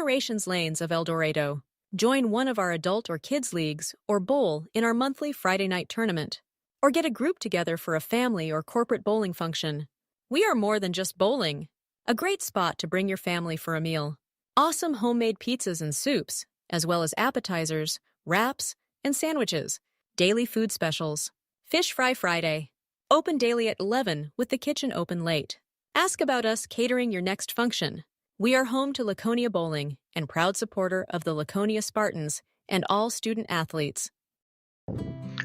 Generations Lanes of El Dorado. Join one of our adult or kids leagues or bowl in our monthly Friday night tournament. Or get a group together for a family or corporate bowling function. We are more than just bowling. A great spot to bring your family for a meal. Awesome homemade pizzas and soups, as well as appetizers, wraps, and sandwiches. Daily food specials. Fish Fry Friday. Open daily at 11 with the kitchen open late. Ask about us catering your next function. We are home to Laconia Bowling and proud supporter of the Laconia Spartans and all student athletes.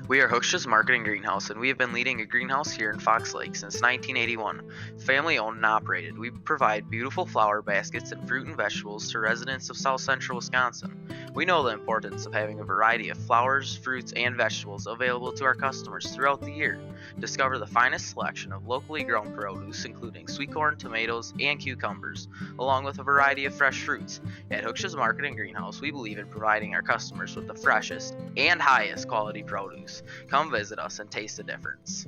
We are Hooksha's Marketing Greenhouse, and we have been leading a greenhouse here in Fox Lake since 1981. Family owned and operated, we provide beautiful flower baskets and fruit and vegetables to residents of South Central Wisconsin. We know the importance of having a variety of flowers, fruits, and vegetables available to our customers throughout the year. Discover the finest selection of locally grown produce, including sweet corn, tomatoes, and cucumbers, along with a variety of fresh fruits. At Hooksha's Marketing Greenhouse, we believe in providing our customers with the freshest and highest quality produce. Come visit us and taste the difference.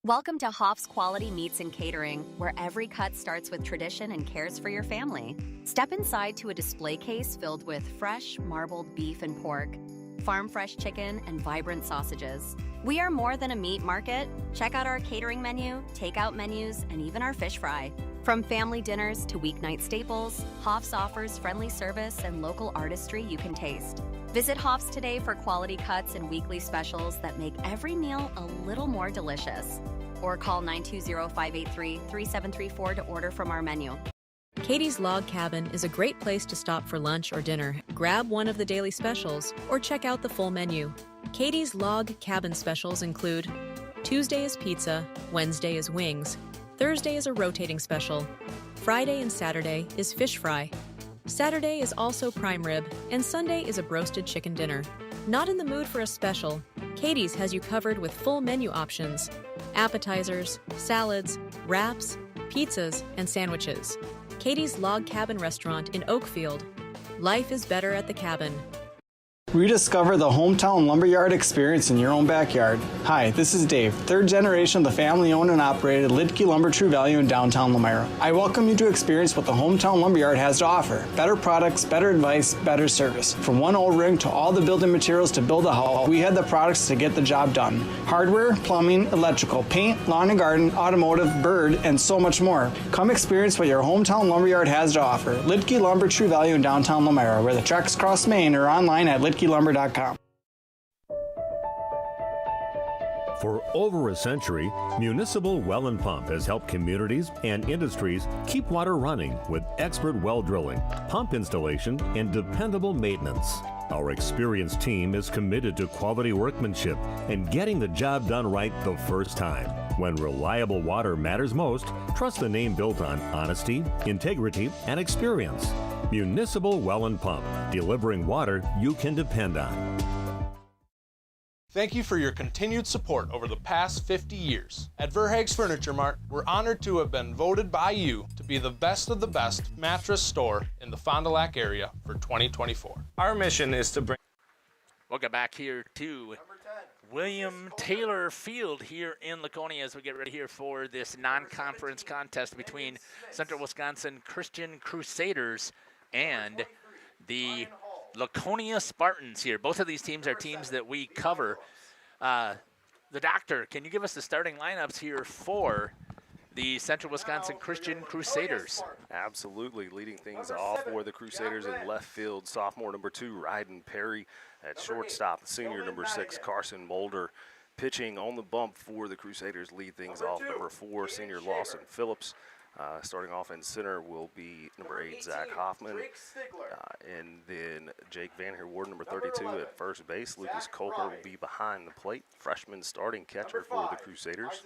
Welcome to Hoff's Quality Meats and Catering, where every cut starts with tradition and cares for your family. Step inside to a display case filled with fresh, marbled beef and pork, farm-fresh chicken, and vibrant sausages. We are more than a meat market. Check out our catering menu, takeout menus, and even our fish fry. From family dinners to weeknight staples, Hoff's offers friendly service and local artistry you can taste. Visit Hoff's today for quality cuts and weekly specials that make every meal a little more delicious. Or call 920-583-3734 to order from our menu. Katie's Log Cabin is a great place to stop for lunch or dinner. Grab one of the daily specials or check out the full menu. Katie's Log Cabin specials include Tuesday is pizza, Wednesday is wings, Thursday is a rotating special, Friday and Saturday is fish fry, Saturday is also prime rib, and Sunday is a broasted chicken dinner. Not in the mood for a special? Katie's has you covered with full menu options, appetizers, salads, wraps, pizzas, and sandwiches. Katie's Log Cabin Restaurant in Oakfield. Life is better at the cabin. Rediscover the hometown lumberyard experience in your own backyard. Hi, this is Dave, third generation of the family-owned and operated Lidke Lumber True Value in downtown Lamira. I welcome you to experience what the hometown lumberyard has to offer. Better products, better advice, better service. From one O-ring to all the building materials to build a house, we had the products to get the job done. Hardware, plumbing, electrical, paint, lawn and garden, automotive, bird, and so much more. Come experience what your hometown lumberyard has to offer. Lidke Lumber True Value in downtown Lamira, where the tracks cross Main, or online at lidkelumber.com. For over a century, Municipal Well and Pump has helped communities and industries keep water running with expert well drilling, pump installation, and dependable maintenance. Our experienced team is committed to quality workmanship and getting the job done right the first time. When reliable water matters most, trust the name built on honesty, integrity, and experience. Municipal Well and Pump, delivering water you can depend on. Thank you for your continued support over the past 50 years. At Verhaeg's Furniture Mart, we're honored to have been voted by you to be the best of the best mattress store in the Fond du Lac area for 2024. Our mission is to bring... Welcome back here to William Taylor Field here in Laconia as we get ready here for this non-conference contest between Central Wisconsin Christian Crusaders and the Laconia Spartans here. Both of these teams are teams that we cover. The doctor, can you give us the starting lineups here for the Central Wisconsin Christian Crusaders? Absolutely. Leading things off for the Crusaders in left field, sophomore number 2, Ryden Perry. At shortstop, senior number 6, Carson Mulder. Pitching on the bump for the Crusaders, lead things off number 4, senior Lawson Phillips. Starting off in center will be number 8, Zach Hoffman. And then Jake Van Ward, number 32 at first base. Lucas Coker will be behind the plate. Freshman starting catcher for the Crusaders.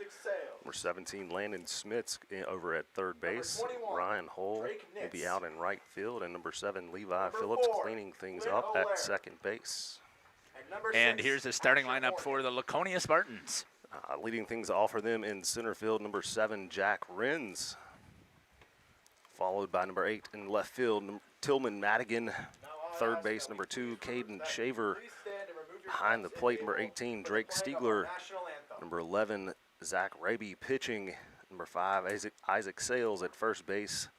Number 17, Landon Smits over at third base. Ryan Hull will be out in right field. And number 7, Levi Phillips cleaning things up at second base. And here's the starting lineup for the Laconia Spartans. Leading things off for them in center field, number 7, Jack Renz. Followed by number 8 in left field, Tillman Madigan. Third base, number 2, Caden Shaver. Behind the plate, number 18, Drake Stiegler. Number 11, Zach Raby pitching. Number 5, Isaac Sales at first base.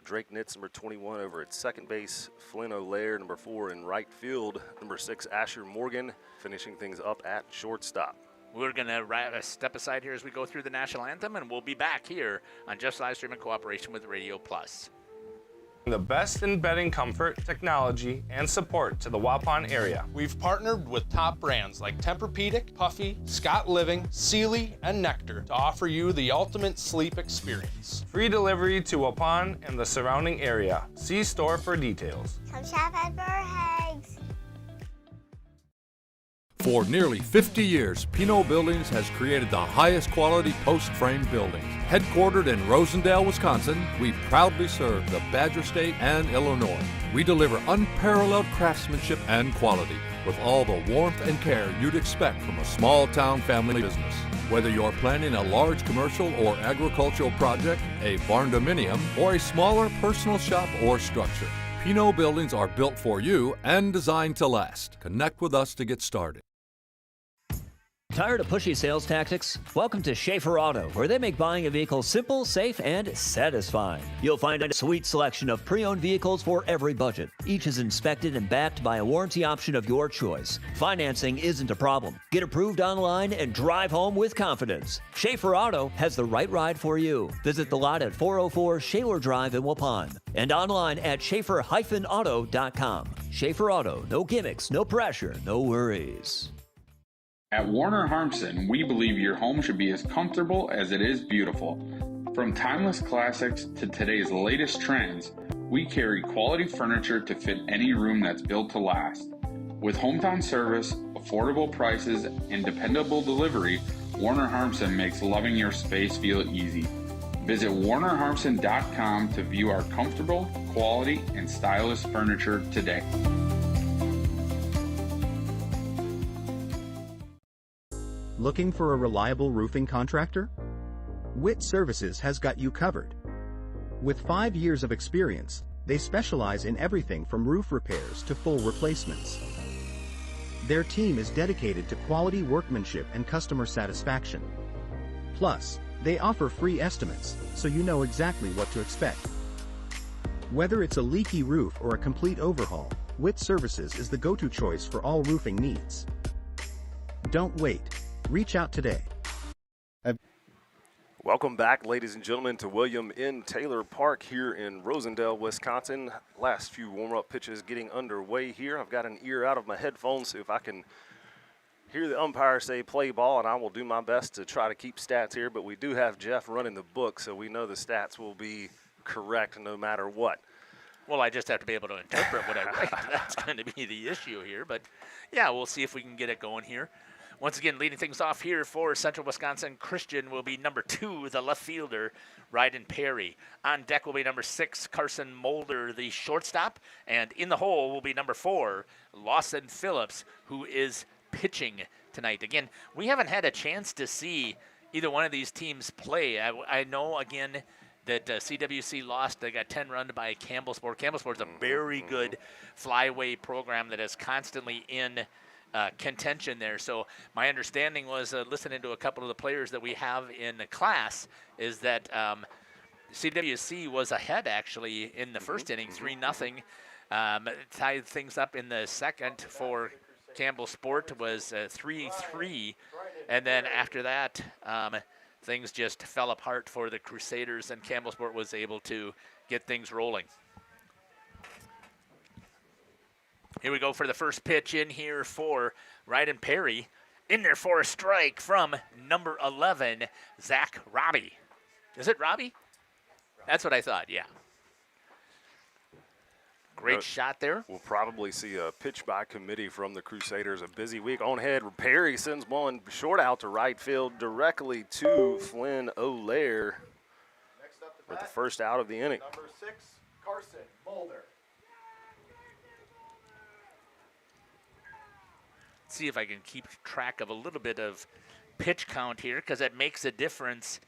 Drake Nitz, number 21, over at second base. Flynn O'Lair, number 4, in right field. Number 6, Asher Morgan, finishing things up at shortstop. We're going to step aside here as we go through the national anthem, and we'll be back here on Just Livestream in cooperation with Radio Plus. The best in bedding comfort, technology, and support to the Waupun area. We've partnered with top brands like Tempur-Pedic, Puffy, Scott Living, Sealy, and Nectar to offer you the ultimate sleep experience. Free delivery to Waupun and the surrounding area. See store for details. Come shop at Burhags. For nearly 50 years, Pinot Buildings has created the highest quality post-frame buildings. Headquartered in Rosendale, Wisconsin, we proudly serve the Badger State and Illinois. We deliver unparalleled craftsmanship and quality with all the warmth and care you'd expect from a small-town family business. Whether you're planning a large commercial or agricultural project, a barn-dominium, or a smaller personal shop or structure, Pinot Buildings are built for you and designed to last. Connect with us to get started. Tired of pushy sales tactics? Welcome to Schaefer Auto, where they make buying a vehicle simple, safe, and satisfying. You'll find a sweet selection of pre-owned vehicles for every budget. Each is inspected and backed by a warranty option of your choice. Financing isn't a problem. Get approved online and drive home with confidence. Schaefer Auto has the right ride for you. Visit the lot at 404 Shaler Drive in Waupun and online at schaefer-auto.com. Schaefer Auto, no gimmicks, no pressure, no worries. At Warner Harmson, we believe your home should be as comfortable as it is beautiful. From timeless classics to today's latest trends, we carry quality furniture to fit any room that's built to last. With hometown service, affordable prices, and dependable delivery, Warner Harmson makes loving your space feel easy. Visit warnerharmson.com to view our comfortable, quality, and stylish furniture today. Looking for a reliable roofing contractor? Witt Services has got you covered. With 5 years of experience, they specialize in everything from roof repairs to full replacements. Their team is dedicated to quality workmanship and customer satisfaction. Plus, they offer free estimates, so you know exactly what to expect. Whether it's a leaky roof or a complete overhaul, Witt Services is the go-to choice for all roofing needs. Don't wait. Reach out today. Welcome back, ladies and gentlemen, to William N. Taylor Park here in Rosendale, Wisconsin. Last few warm-up pitches getting underway here. I've got an ear out of my headphones, so if I can hear the umpire say play ball, and I will do my best to try to keep stats here, but we do have Jeff running the book, so we know the stats will be correct no matter what. Well, I just have to be able to interpret what I write. That's going to be the issue here, but yeah, we'll see if we can get it going here. Once again, leading things off here for Central Wisconsin Christian will be number 2, the left fielder, Ryden Perry. On deck will be number 6, Carson Mulder, the shortstop. And in the hole will be number 4, Lawson Phillips, who is pitching tonight. Again, we haven't had a chance to see either one of these teams play. I know, again, that CWC lost. They got 10 run by Campbellsport. Campbellsport's a very good flyway program that is constantly in contention there. So my understanding was, listening to a couple of the players that we have in the class, is that CWC was ahead actually in the first inning, 3-0. Tied things up in the second for Campbell Sport was 3-3. And then after that, things just fell apart for the Crusaders, and Campbell Sport was able to get things rolling. Here we go for the first pitch in here for Ryden Perry. In there for a strike from number 11, Zach Robbie. Is it Robbie? That's what I thought, yeah. Great shot there. We'll probably see a pitch by committee from the Crusaders. A busy week on head. Perry sends one short out to right field directly to Flynn O'Lair with the first out of the inning. Number 6, Carson Mulder. See if I can keep track of a little bit of pitch count here, because that makes a difference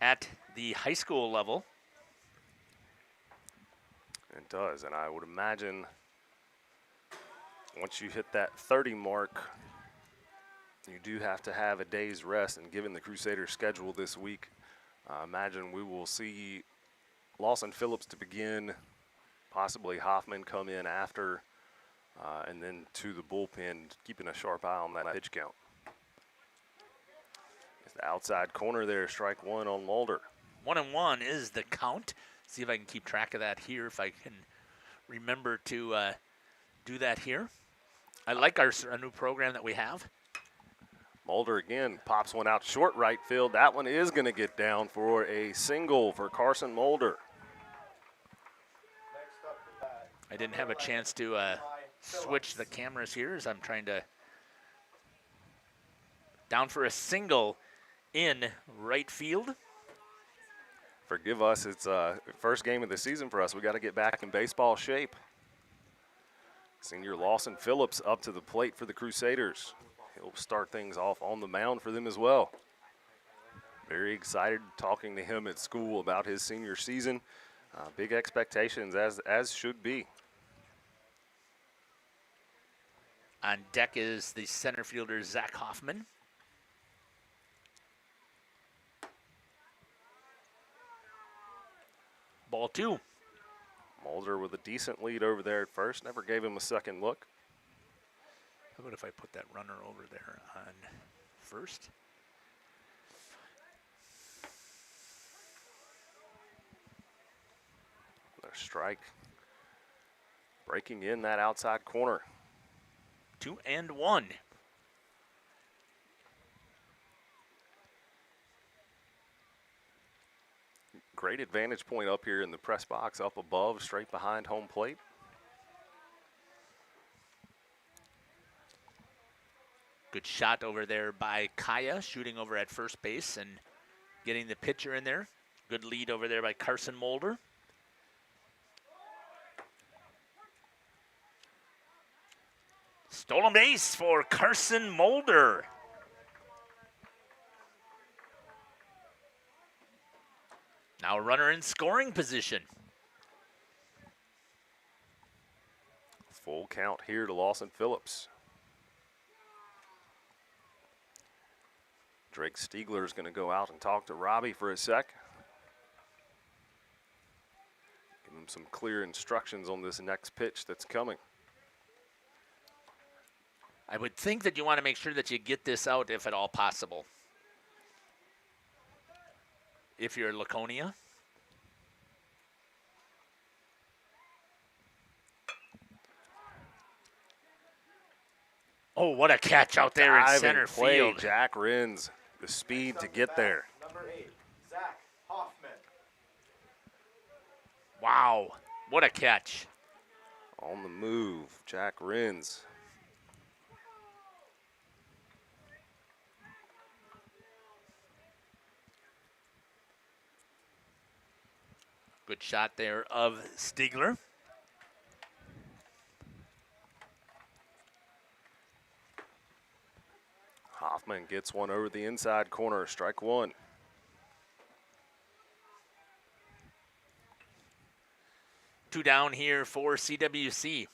at the high school level. It does, and I would imagine once you hit that 30 mark, you do have to have a day's rest, and given the Crusaders' schedule this week, I imagine we will see Lawson Phillips to begin, possibly Hoffman come in after, and then to the bullpen, keeping a sharp eye on that pitch count. It's the outside corner there, strike one on Mulder. 1-1 is the count. See if I can keep track of that here, if I can remember to do that here. I like our new program that we have. Mulder again pops one out short right field. That one is going to get down for a single for Carson Mulder. I didn't have a chance to switch the cameras here as I'm trying to. Down for a single in right field. Forgive us, it's first game of the season for us. We got to get back in baseball shape. Senior Lawson Phillips up to the plate for the Crusaders. He'll start things off on the mound for them as well. Very excited talking to him at school about his senior season. Big expectations as should be. On deck is the center fielder, Zach Hoffman. Ball two. Mulder with a decent lead over there at first. Never gave him a second look. How about if I put that runner over there on first? Another strike. Breaking in that outside corner. 2-1. Great advantage point up here in the press box, up above, straight behind home plate. Good shot over there by Kaya, shooting over at first base and getting the pitcher in there. Good lead over there by Carson Mulder. Stolen base for Carson Mulder. Now a runner in scoring position. Full count here to Lawson Phillips. Drake Stiegler is going to go out and talk to Robbie for a sec. Give him some clear instructions on this next pitch that's coming. I would think that you want to make sure that you get this out if at all possible. If you're Laconia. Oh, what a catch out there in center field. Jack Rins, the speed to get there. Number 8, Zach Hoffman. Wow, what a catch. On the move, Jack Rins. Good shot there of Stiegler. Hoffman gets one over the inside corner, strike one. Two down here for CWC.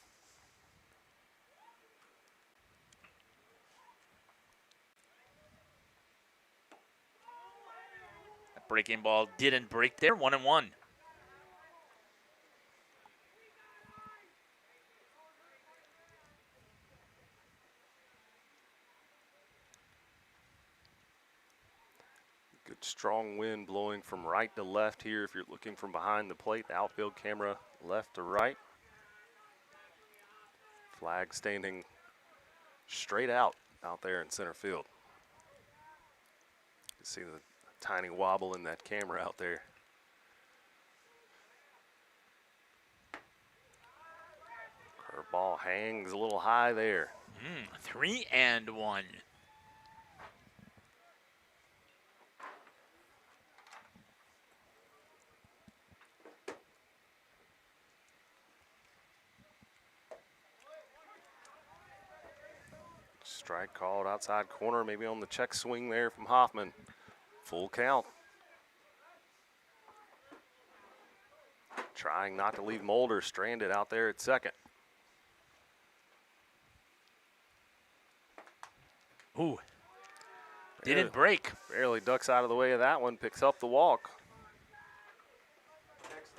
That breaking ball didn't break there, 1-1. Good strong wind blowing from right to left here if you're looking from behind the plate. The outfield camera left to right. Flag standing straight out there in center field. You see the tiny wobble in that camera out there. Curveball hangs a little high there. 3-1. Strike called outside corner, maybe on the check swing there from Hoffman. Full count. Trying not to leave Mulder stranded out there at second. Ooh, didn't break. Barely ducks out of the way of that one, picks up the walk. Next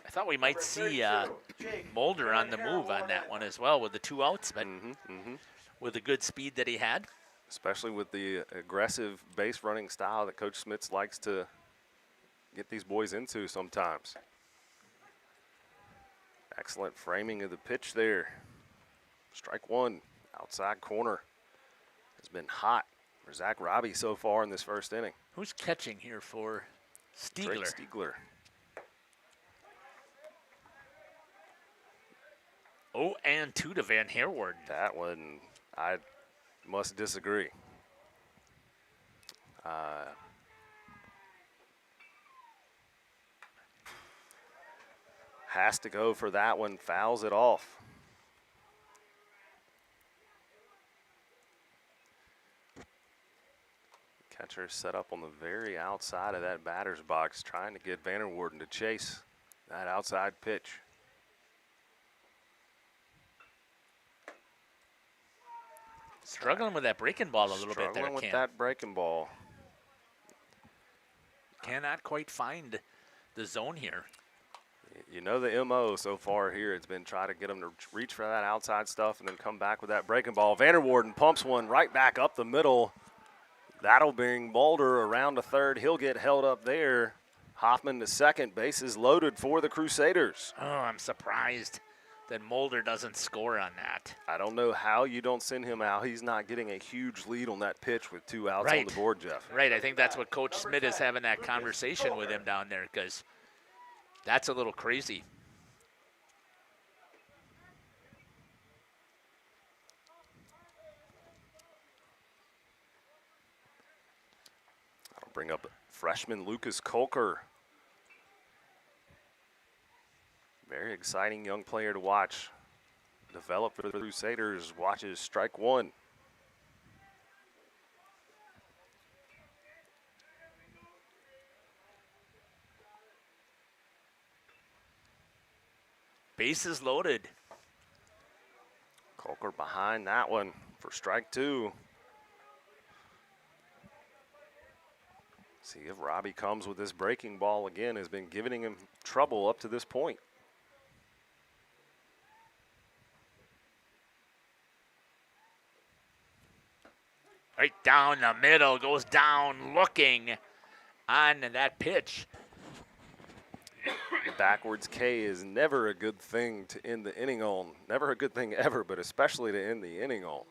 I thought we might see Mulder on the move on that one as well with the 2 outs, but with the good speed that he had. Especially with the aggressive base running style that Coach Smits likes to get these boys into sometimes. Excellent framing of the pitch there. Strike one, outside corner. Has been hot for Zach Robbie so far in this first inning. Who's catching here for Stiegler? Drake Stiegler. Oh, and 2 to Van Herwarden. That one, I must disagree. Has to go for that one, fouls it off. Catcher set up on the very outside of that batter's box, trying to get Van Herwarden to chase that outside pitch. Struggling with that breaking ball a little bit there, Struggling with Cam. that breaking ball. Cannot quite find the zone here. You know the MO so far here has been try to get him to reach for that outside stuff and then come back with that breaking ball. Van Herwarden pumps one right back up the middle. That'll bring Mulder around to third. He'll get held up there. Hoffman to second. Bases loaded for the Crusaders. Oh, I'm surprised that Mulder doesn't score on that. I don't know how you don't send him out. He's not getting a huge lead on that pitch with 2 outs on the board, Jeff. Right, I think that's what Coach Smith is having that conversation with him down there, because that's a little crazy. I'll bring up freshman Lucas Kolker. Very exciting young player to watch. Develop for the Crusaders. Watches strike one. Bases loaded. Kolker behind that one for strike two. See if Robbie comes with this breaking ball again. Has been giving him trouble up to this point. Right down the middle, goes down looking on that pitch. Backwards K is never a good thing to end the inning on. Never a good thing ever, but especially to end the inning on.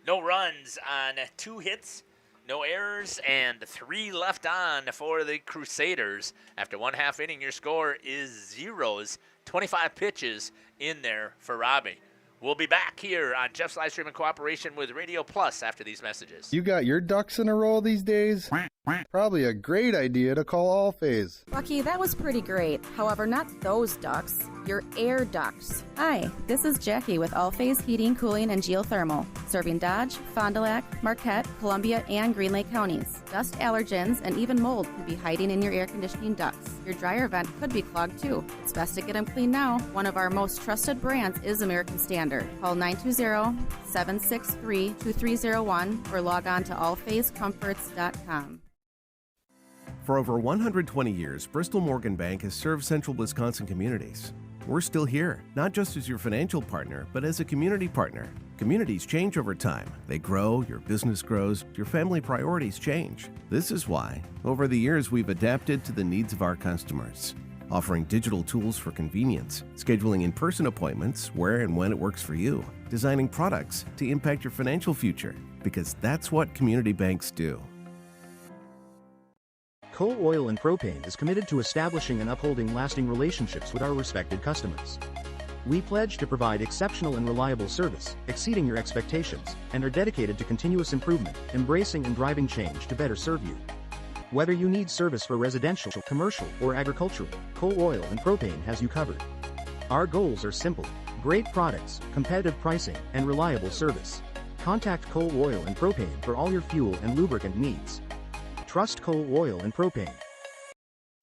No runs on 2 hits, no errors, and 3 left on for the Crusaders. After 1/2 inning, your score is 0s. 25 pitches in there for Robbie. We'll be back here on Jeff's Livestream in cooperation with Radio Plus after these messages. You got your ducks in a row these days? Probably a great idea to call Allphase. Bucky, that was pretty great. However, not those ducts, your air ducts. Hi, this is Jackie with Allphase Heating, Cooling, and Geothermal, serving Dodge, Fond du Lac, Marquette, Columbia, and Green Lake counties. Dust allergens and even mold could be hiding in your air conditioning ducts. Your dryer vent could be clogged too. It's best to get them cleaned now. One of our most trusted brands is American Standard. Call 920-763-2301 or log on to allphasecomforts.com. For over 120 years, Bristol Morgan Bank has served central Wisconsin communities. We're still here, not just as your financial partner, but as a community partner. Communities change over time. They grow, your business grows, your family priorities change. This is why, over the years, we've adapted to the needs of our customers, offering digital tools for convenience, scheduling in-person appointments where and when it works for you, designing products to impact your financial future, because that's what community banks do. Coal Oil and Propane is committed to establishing and upholding lasting relationships with our respected customers. We pledge to provide exceptional and reliable service, exceeding your expectations, and are dedicated to continuous improvement, embracing and driving change to better serve you. Whether you need service for residential, commercial, or agricultural, Coal Oil and Propane has you covered. Our goals are simple: great products, competitive pricing, and reliable service. Contact Coal Oil and Propane for all your fuel and lubricant needs. Trust Coal Oil and Propane.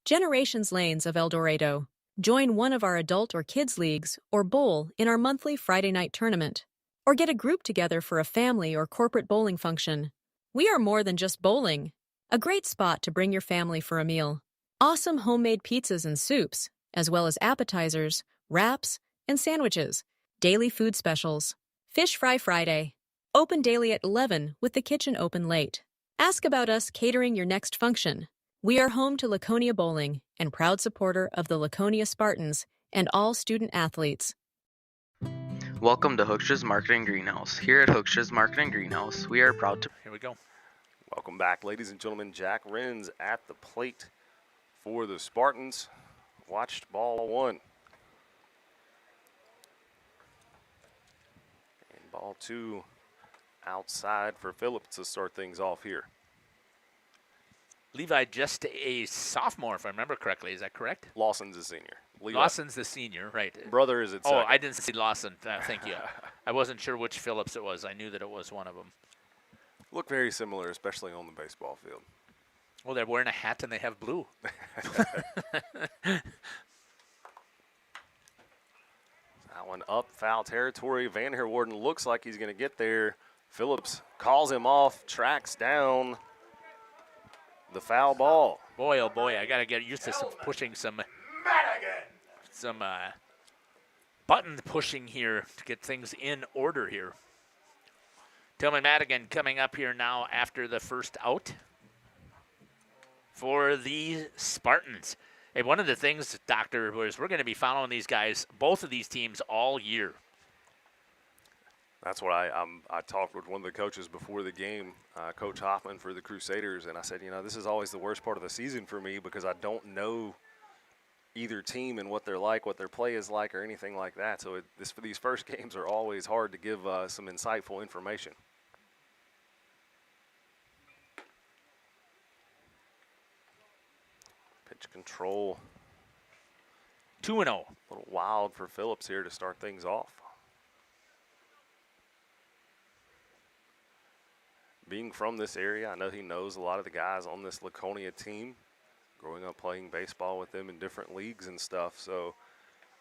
Generations Lanes of El Dorado. Join one of our adult or kids leagues or bowl in our monthly Friday night tournament. Or get a group together for a family or corporate bowling function. We are more than just bowling. A great spot to bring your family for a meal. Awesome homemade pizzas and soups. as well as appetizers, wraps, and sandwiches. Daily food specials. Fish Fry Friday. Open daily at 11 with the kitchen open late. Ask about us catering your next function. We are home to Laconia Bowling and proud supporter of the Laconia Spartans and all student athletes. Welcome to Hookstra's Marketing Greenhouse. Here at Hookstra's Marketing Greenhouse, we are proud to... Here we go. Welcome back, ladies and gentlemen. Jack Renz at the plate for the Spartans. Watched ball one. And ball two outside for Phillips to start things off here. Levi just a sophomore, if I remember correctly. Is that correct? Lawson's a senior. Levi. Lawson's the senior, right. Brother is at second. Oh, I didn't see Lawson. Thank you. I wasn't sure which Phillips it was. I knew that it was one of them. Look very similar, especially on the baseball field. Well, they're wearing a hat and they have blue. That one up, foul territory. Van Herwarden looks like he's going to get there. Phillips calls him off, tracks down the foul ball. Boy, oh boy, I got to get used to pushing some button pushing here to get things in order here. Tillman Madigan coming up here now after the first out for the Spartans. Hey, one of the things, Doctor, was we're going to be following these guys, both of these teams, all year. That's what I talked with one of the coaches before the game, Coach Hoffman for the Crusaders, and I said, you know, this is always the worst part of the season for me because I don't know either team and what they're like, what their play is like, or anything like that. So these first games are always hard to give some insightful information. Pitch control. 2-0. A little wild for Phillips here to start things off. Being from this area, I know he knows a lot of the guys on this Laconia team, growing up playing baseball with them in different leagues and stuff. So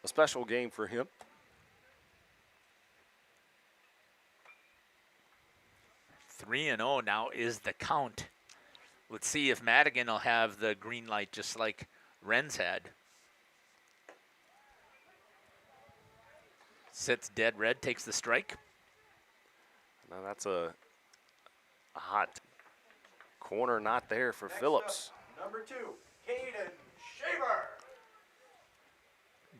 a special game for him. 3-0 now is the count. Let's see if Madigan will have the green light just like Renz had. Sits dead red, takes the strike. Now that's a hot corner not there for Phillips. Number 2, Caden Shaver.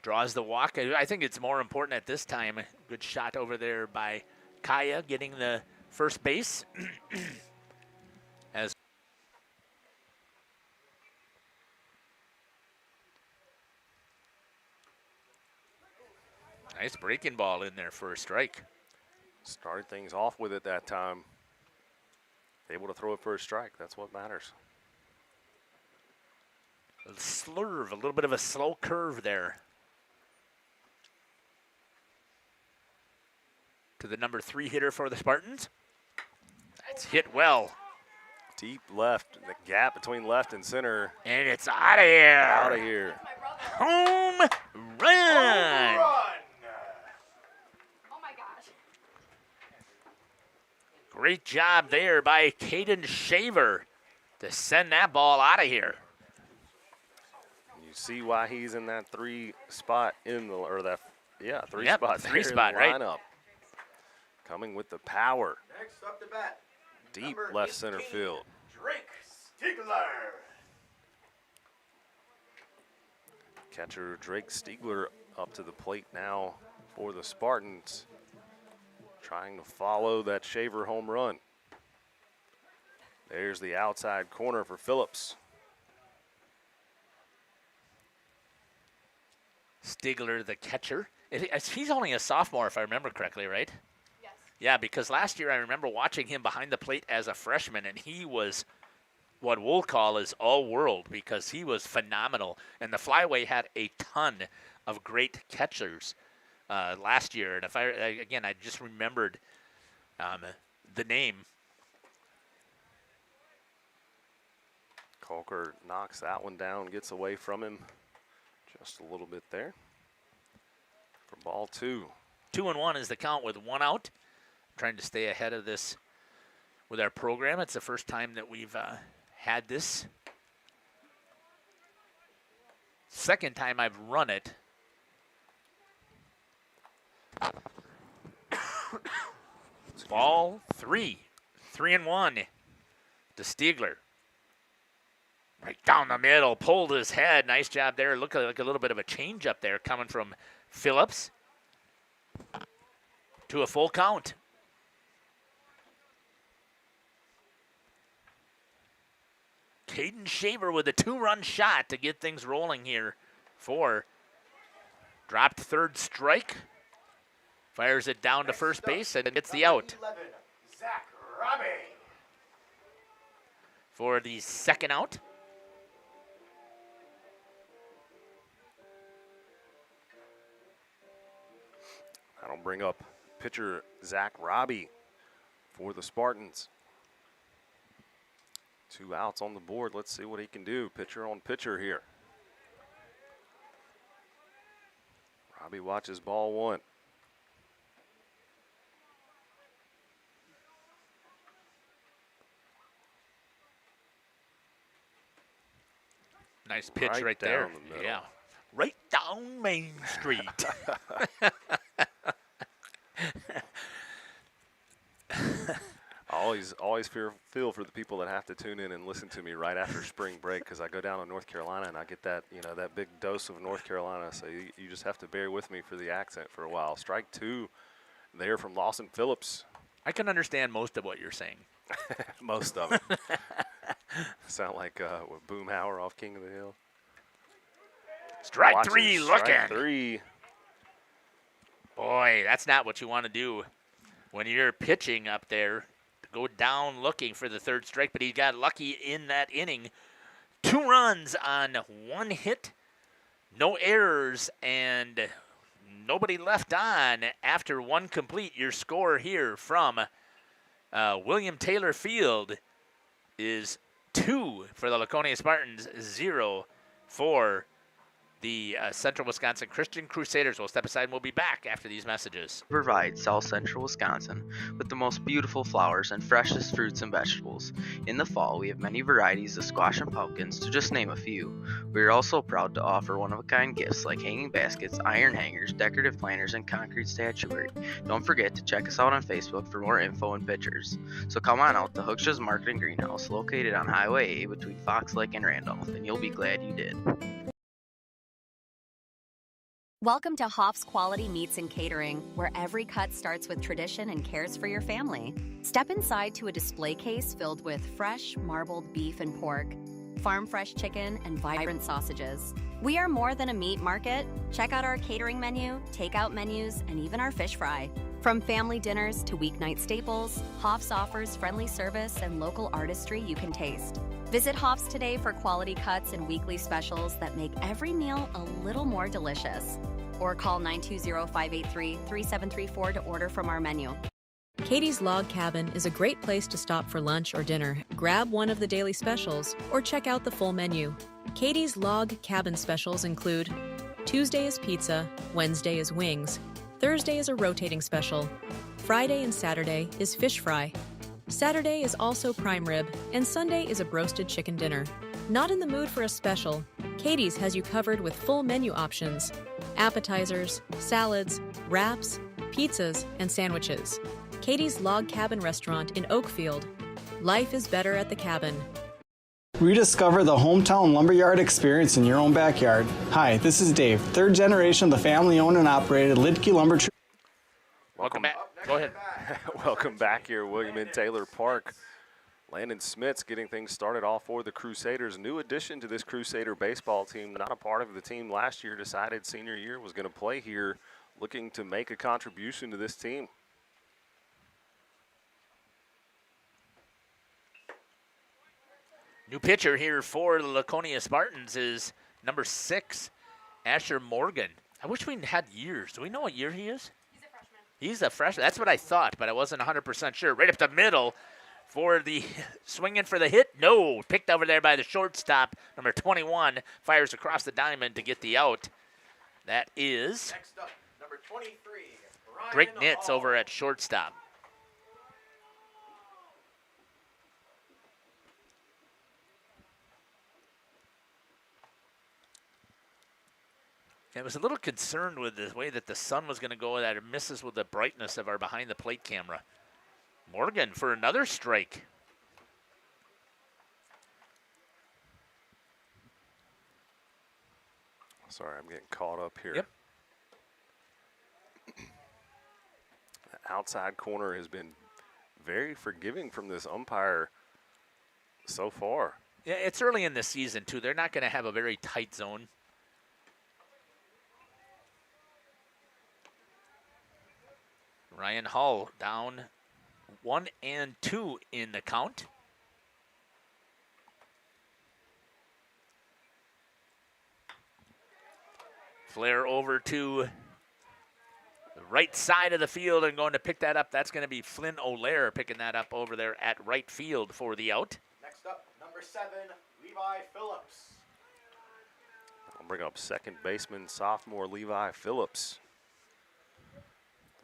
Draws the walk. I think it's more important at this time. Good shot over there by Kaya getting the first base. As nice breaking ball in there for a strike. Started things off with it that time. Able to throw it for a strike. That's what matters. A slurve, a little bit of a slow curve there. To the number 3 hitter for the Spartans. That's hit well. Deep left, the gap between left and center. And it's out of here. Out of here. Home run. Great job there by Caden Shaver to send that ball out of here. You see why he's in that 3 spot in the, or that, yeah, 3 yep, spot 3 spot, right? Lineup. Coming with the power. Next up to bat. Deep left center field. Drake Stiegler. Catcher Drake Stiegler up to the plate now for the Spartans. Trying to follow that Shaver home run. There's the outside corner for Phillips. Stiegler, the catcher. He's only a sophomore, if I remember correctly, right? Yes. Yeah, because last year I remember watching him behind the plate as a freshman, and he was what we'll call is all-world because he was phenomenal. And the Flyway had a ton of great catchers last year. And if I just remembered the name. Colker knocks that one down, gets away from him just a little bit there. For ball 2. 2-1 is the count with 1 out. Trying to stay ahead of this with our program. It's the first time that we've had this. second time I've run it. Ball 3. 3-1 to Stiegler. Right down the middle, pulled his head. Nice job there. Looked like a little bit of a change up there coming from Phillips to a full count. Caden Shaver with a 2-run shot to get things rolling here for dropped third strike. Fires it down to first base and gets the out. 11, Zach Robbie. For the second out. That'll bring up pitcher Zach Robbie for the Spartans. 2 outs on the board. Let's see what he can do. Pitcher on pitcher here. Robbie watches ball 1. Nice pitch right there. Yeah. Right down Main Street. Always feel for the people that have to tune in and listen to me right after spring break, because I go down to North Carolina and I get that, that big dose of North Carolina. So you just have to bear with me for the accent for a while. Strike 2 there from Lawson Phillips. I can understand most of what you're saying. Most of it. Sound like Boomhauer off King of the Hill. Strike 3 looking. Strike 3. Boy, that's not what you want to do when you're pitching up there. Go down looking for the third strike, but he got lucky in that inning. 2 runs on 1 hit, no errors, and nobody left on after 1 complete. Your score here from William Taylor Field is 2 for the Laconia Spartans, 0 for the Central Wisconsin Christian Crusaders. We'll step aside and we'll be back after these messages. Provide South Central Wisconsin with the most beautiful flowers and freshest fruits and vegetables. In the fall, we have many varieties of squash and pumpkins, to just name a few. We are also proud to offer one-of-a-kind gifts like hanging baskets, iron hangers, decorative planters, and concrete statuary. Don't forget to check us out on Facebook for more info and pictures. So come on out to Hooksha's Market and Greenhouse, located on Highway A between Fox Lake and Randolph, and you'll be glad you did. Welcome to Hoff's Quality Meats and Catering, where every cut starts with tradition and cares for your family. Step inside to a display case filled with fresh, marbled beef and pork, farm-fresh chicken, and vibrant sausages. We are more than a meat market. Check out our catering menu, takeout menus, and even our fish fry. From family dinners to weeknight staples, Hoff's offers friendly service and local artistry you can taste. Visit Hoff's today for quality cuts and weekly specials that make every meal a little more delicious. Or call 920-583-3734 to order from our menu. Katie's Log Cabin is a great place to stop for lunch or dinner. Grab one of the daily specials or check out the full menu. Katie's Log Cabin specials include Tuesday is pizza, Wednesday is wings, Thursday is a rotating special, Friday and Saturday is fish fry, Saturday is also prime rib, and Sunday is a broasted chicken dinner. Not in the mood for a special? Katie's has you covered with full menu options, appetizers, salads, wraps, pizzas, and sandwiches. Katie's Log Cabin Restaurant in Oakfield. Life is better at the cabin. Rediscover the hometown lumberyard experience in your own backyard. Hi, this is Dave, 3rd generation of the family-owned and operated Lidke Lumber Tree. Welcome back. Go ahead. Welcome back here, William and Taylor Park. Landon Smits getting things started off for the Crusaders. New addition to this Crusader baseball team, not a part of the team last year, decided senior year was going to play here, looking to make a contribution to this team. New pitcher here for the Laconia Spartans is number 6, Asher Morgan. I wish we had years. Do we know what year he is? He's a freshman. That's what I thought, but I wasn't 100% sure. Right up the middle for the swinging for the hit. No, picked over there by the shortstop. Number 21 fires across the diamond to get the out. That is Next up, number 23, Brian Drake Nitz Hall. over at shortstop. I was a little concerned with the way that the sun was going to go, that it misses with the brightness of our behind the plate camera. Morgan for another strike. Sorry, I'm getting caught up here. Yep. The outside corner has been very forgiving from this umpire so far. Yeah, it's early in the season, too. They're not going to have a very tight zone. Ryan Hull down 1-2 in the count. Flare over to the right side of the field and going to pick that up. That's going to be Flynn O'Leary picking that up over there at right field for the out. Next up, number 7, Levi Phillips. I'll bring up second baseman, sophomore Levi Phillips.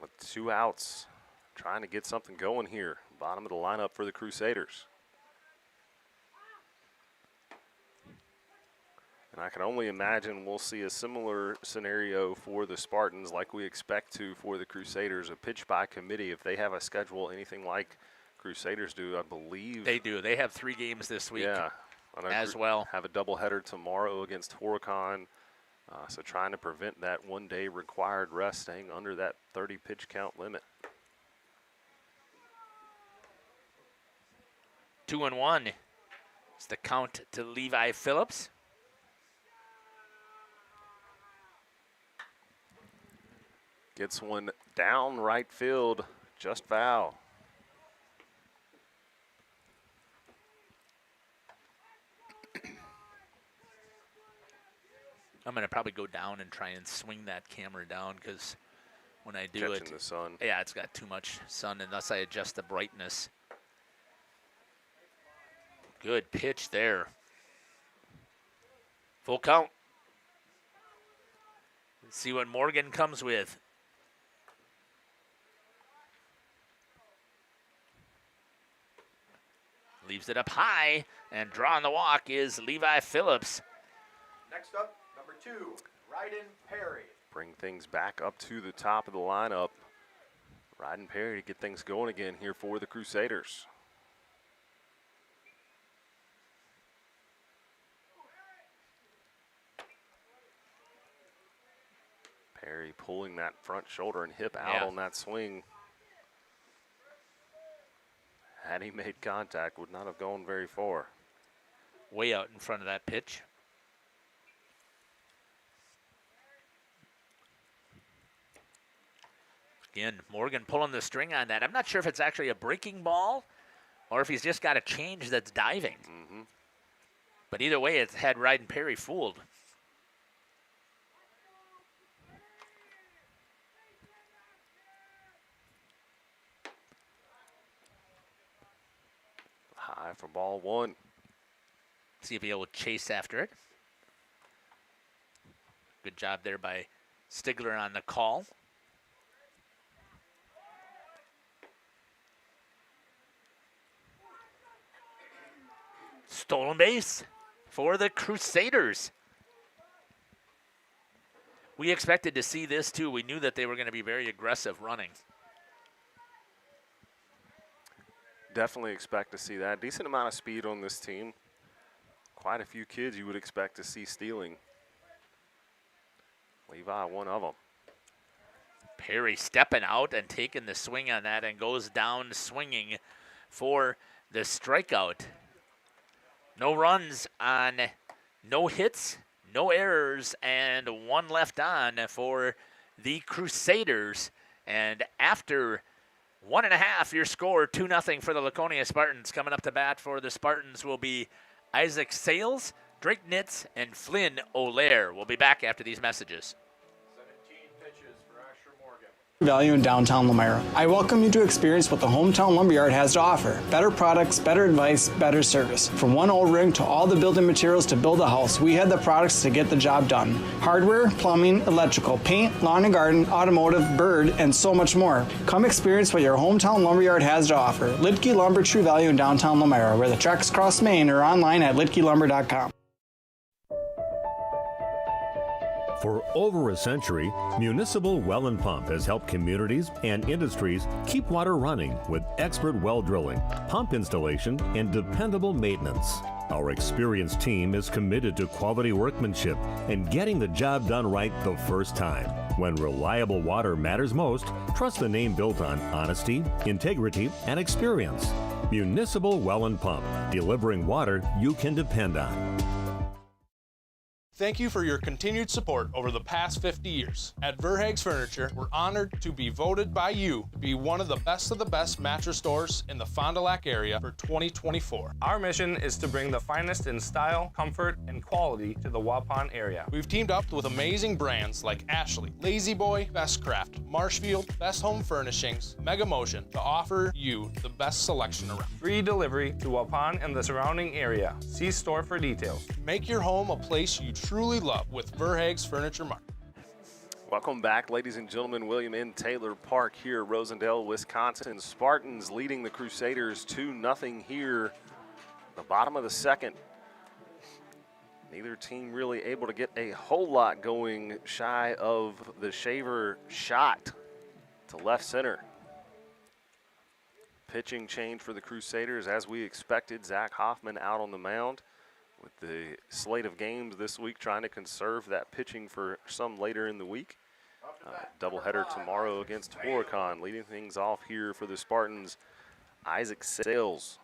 With 2 outs, trying to get something going here. Bottom of the lineup for the Crusaders. And I can only imagine we'll see a similar scenario for the Spartans like we expect to for the Crusaders, a pitch by committee. If they have a schedule anything like Crusaders do, I believe. They do. They have 3 games this week as well. Have a doubleheader tomorrow against Horicon. So trying to prevent that 1-day required rest, staying under that 30 pitch count limit. 2-1. It's the count to Levi Phillips. Gets one down right field, just foul. I'm going to probably go down and try and swing that camera down because when I do Catching the sun. Yeah, it's got too much sun unless I adjust the brightness. Good pitch there. Full count. Let's see what Morgan comes with. Leaves it up high, and drawing the walk is Levi Phillips. Next up, number 2, Ryden Perry. Bring things back up to the top of the lineup. Ryden Perry to get things going again here for the Crusaders. Perry pulling that front shoulder and hip out on that swing. Had he made contact, would not have gone very far. Way out in front of that pitch. Again, Morgan pulling the string on that. I'm not sure if it's actually a breaking ball or if he's just got a change that's diving. But either way, it's had Ryden Perry fooled. High for ball 1. See if he'll chase after it. Good job there by Stigler on the call. Stolen base for the Crusaders. We expected to see this too. We knew that they were going to be very aggressive running. Definitely expect to see that. Decent amount of speed on this team. Quite a few kids you would expect to see stealing. Levi, one of them. Perry stepping out and taking the swing on that and goes down swinging for the strikeout. No runs on no hits, no errors, and 1 left on for the Crusaders. And after 1.5, your score 2-0 for the Laconia Spartans. Coming up to bat for the Spartans will be Isaac Sales, Drake Nitz, and Flynn O'Leary. We'll be back after these messages. 17 pitches for Asher Morgan. Value in downtown Lamira. I welcome you to experience what the Hometown Lumberyard has to offer. Better products, better advice, better service. From one O-ring to all the building materials to build a house, we had the products to get the job done. Hardware, plumbing, electrical, paint, lawn and garden, automotive, bird, and so much more. Come experience what your Hometown Lumberyard has to offer. Lidke Lumber, True Value in downtown Lamira, where the tracks cross Maine, or online at lidkelumber.com. For over a century, Municipal Well and Pump has helped communities and industries keep water running with expert well drilling, pump installation, and dependable maintenance. Our experienced team is committed to quality workmanship and getting the job done right the first time. When reliable water matters most, trust the name built on honesty, integrity, and experience. Municipal Well and Pump, delivering water you can depend on. Thank you for your continued support over the past 50 years. At Verhaeg's Furniture, we're honored to be voted by you to be one of the best mattress stores in the Fond du Lac area for 2024. Our mission is to bring the finest in style, comfort, and quality to the Waupun area. We've teamed up with amazing brands like Ashley, Lazy Boy, Bestcraft, Marshfield, Best Home Furnishings, Mega Motion to offer you the best selection around. Free delivery to Waupun and the surrounding area. See store for details. Make your home a place you truly love with Verhaeg's Furniture Mart. Welcome back, ladies and gentlemen. William N. Taylor Park here, Rosendale, Wisconsin. Spartans leading the Crusaders 2-0 here. The bottom of the second. Neither team really able to get a whole lot going shy of the Shaver shot to left center. Pitching change for the Crusaders as we expected. Zach Hoffman out on the mound. With the slate of games this week, trying to conserve that pitching for some later in the week. Doubleheader tomorrow against Horicon. Leading things off here for the Spartans, Isaac Sales.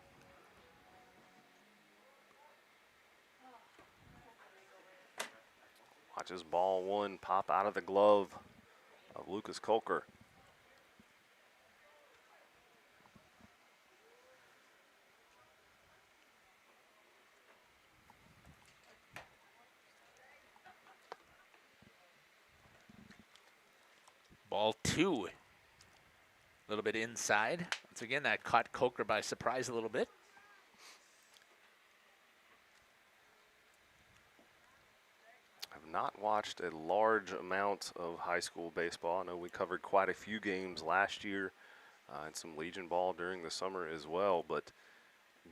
Watches ball one pop out of the glove of Lucas Kolker. Ball two. A little bit inside. Once again, that caught Coker by surprise a little bit. I've not watched a large amount of high school baseball. I know we covered quite a few games last year and some Legion ball during the summer as well, but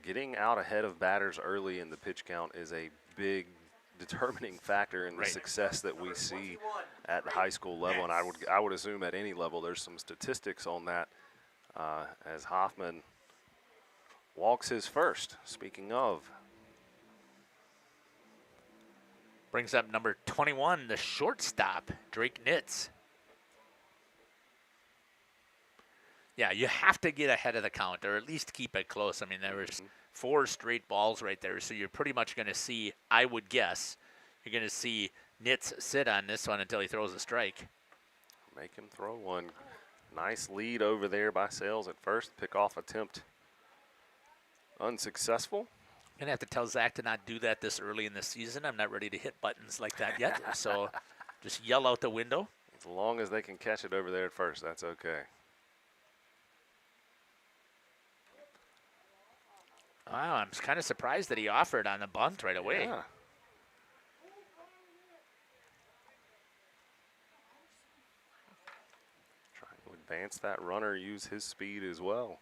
getting out ahead of batters early in the pitch count is a big determining factor in the success that we see at the high school level, and I would assume at any level there's some statistics on that as Hoffman walks his first. Speaking of, brings up number 21, the shortstop, Drake Nitz. Yeah, you have to get ahead of the count, or at least keep it close. I mean, there was 4 straight balls right there, so you're pretty much going to see, I would guess, you're going to see Nitz sit on this one until he throws a strike. Make him throw one. Nice lead over there by Sales at first. Pickoff attempt unsuccessful. I'm going to have to tell Zach to not do that this early in the season. I'm not ready to hit buttons like that yet, so just yell out the window. As long as they can catch it over there at first, that's okay. Wow, I'm kind of surprised that he offered on the bunt right away. Yeah. Trying to advance that runner, use his speed as well.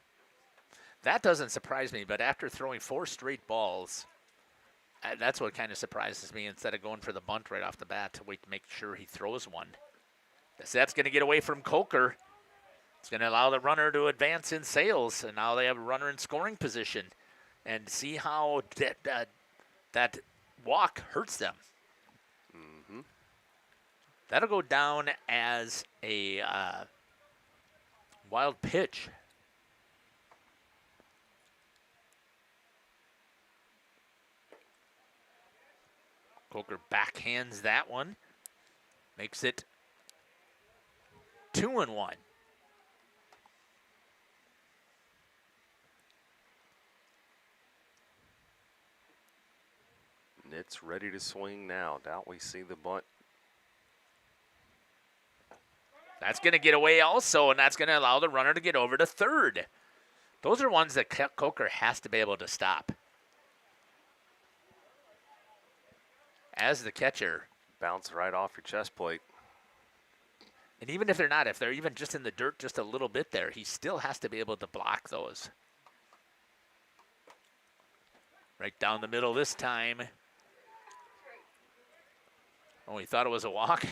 That doesn't surprise me, but after throwing 4 straight balls, that's what kind of surprises me instead of going for the bunt right off the bat to wait to make sure he throws one. That's going to get away from Coker. It's going to allow the runner to advance in Sales, and now they have a runner in scoring position. And see how that walk hurts them. Mm-hmm. That'll go down as a wild pitch. Coker backhands that one. Makes it 2-1. Nitz ready to swing now. Doubt we see the bunt. That's going to get away also, and that's going to allow the runner to get over to third. Those are ones that Coker has to be able to stop. As the catcher. Bounce right off your chest plate. And even if they're not, if they're even just in the dirt just a little bit there, he still has to be able to block those. Right down the middle this time. Oh, he thought it was a walk.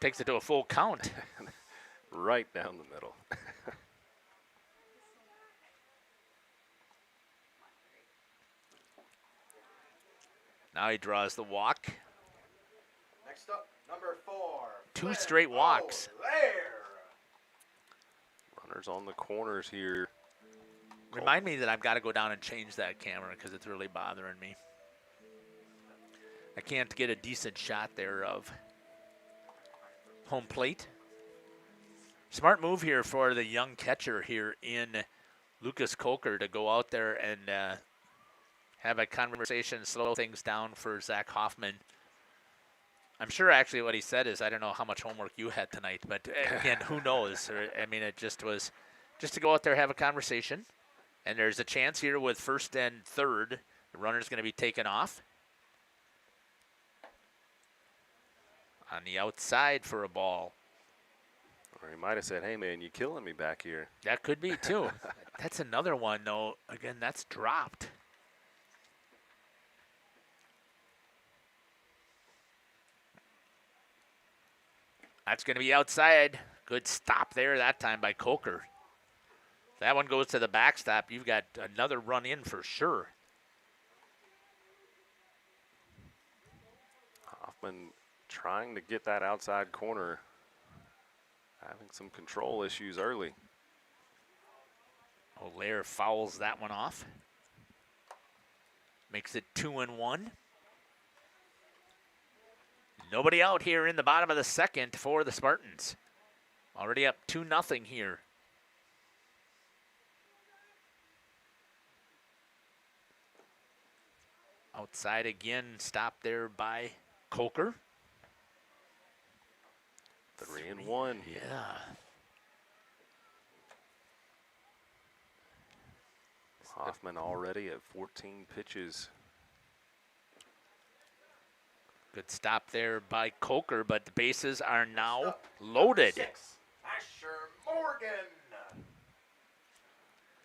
Takes it to a full count. Right down the middle. Now he draws the walk. Next up, number 4. Two straight walks. Runners on the corners here. Remind me that I've got to go down and change that camera because it's really bothering me. I can't get a decent shot there of home plate. Smart move here for the young catcher here in Lucas Coker to go out there and have a conversation, slow things down for Zach Hoffman. I'm sure actually what he said is, I don't know how much homework you had tonight, but again, who knows? I mean, it just was just to go out there, have a conversation. And there's a chance here with first and third. The runner's going to be taken off. On the outside for a ball. Or he might have said, hey, man, you killing me back here. That could be, too. That's another one, though. Again, that's dropped. That's going to be outside. Good stop there that time by Coker. If that one goes to the backstop, you've got another run in for sure. Hoffman trying to get that outside corner. Having some control issues early. Olaire fouls that one off. Makes it 2-1. Nobody out here in the bottom of the second for the Spartans. Already up 2-0 here. Outside again, stopped there by Coker. 3-1. Yeah. Hoffman already at 14 pitches. Good stop there by Coker, but the bases are now loaded. 6, Asher Morgan.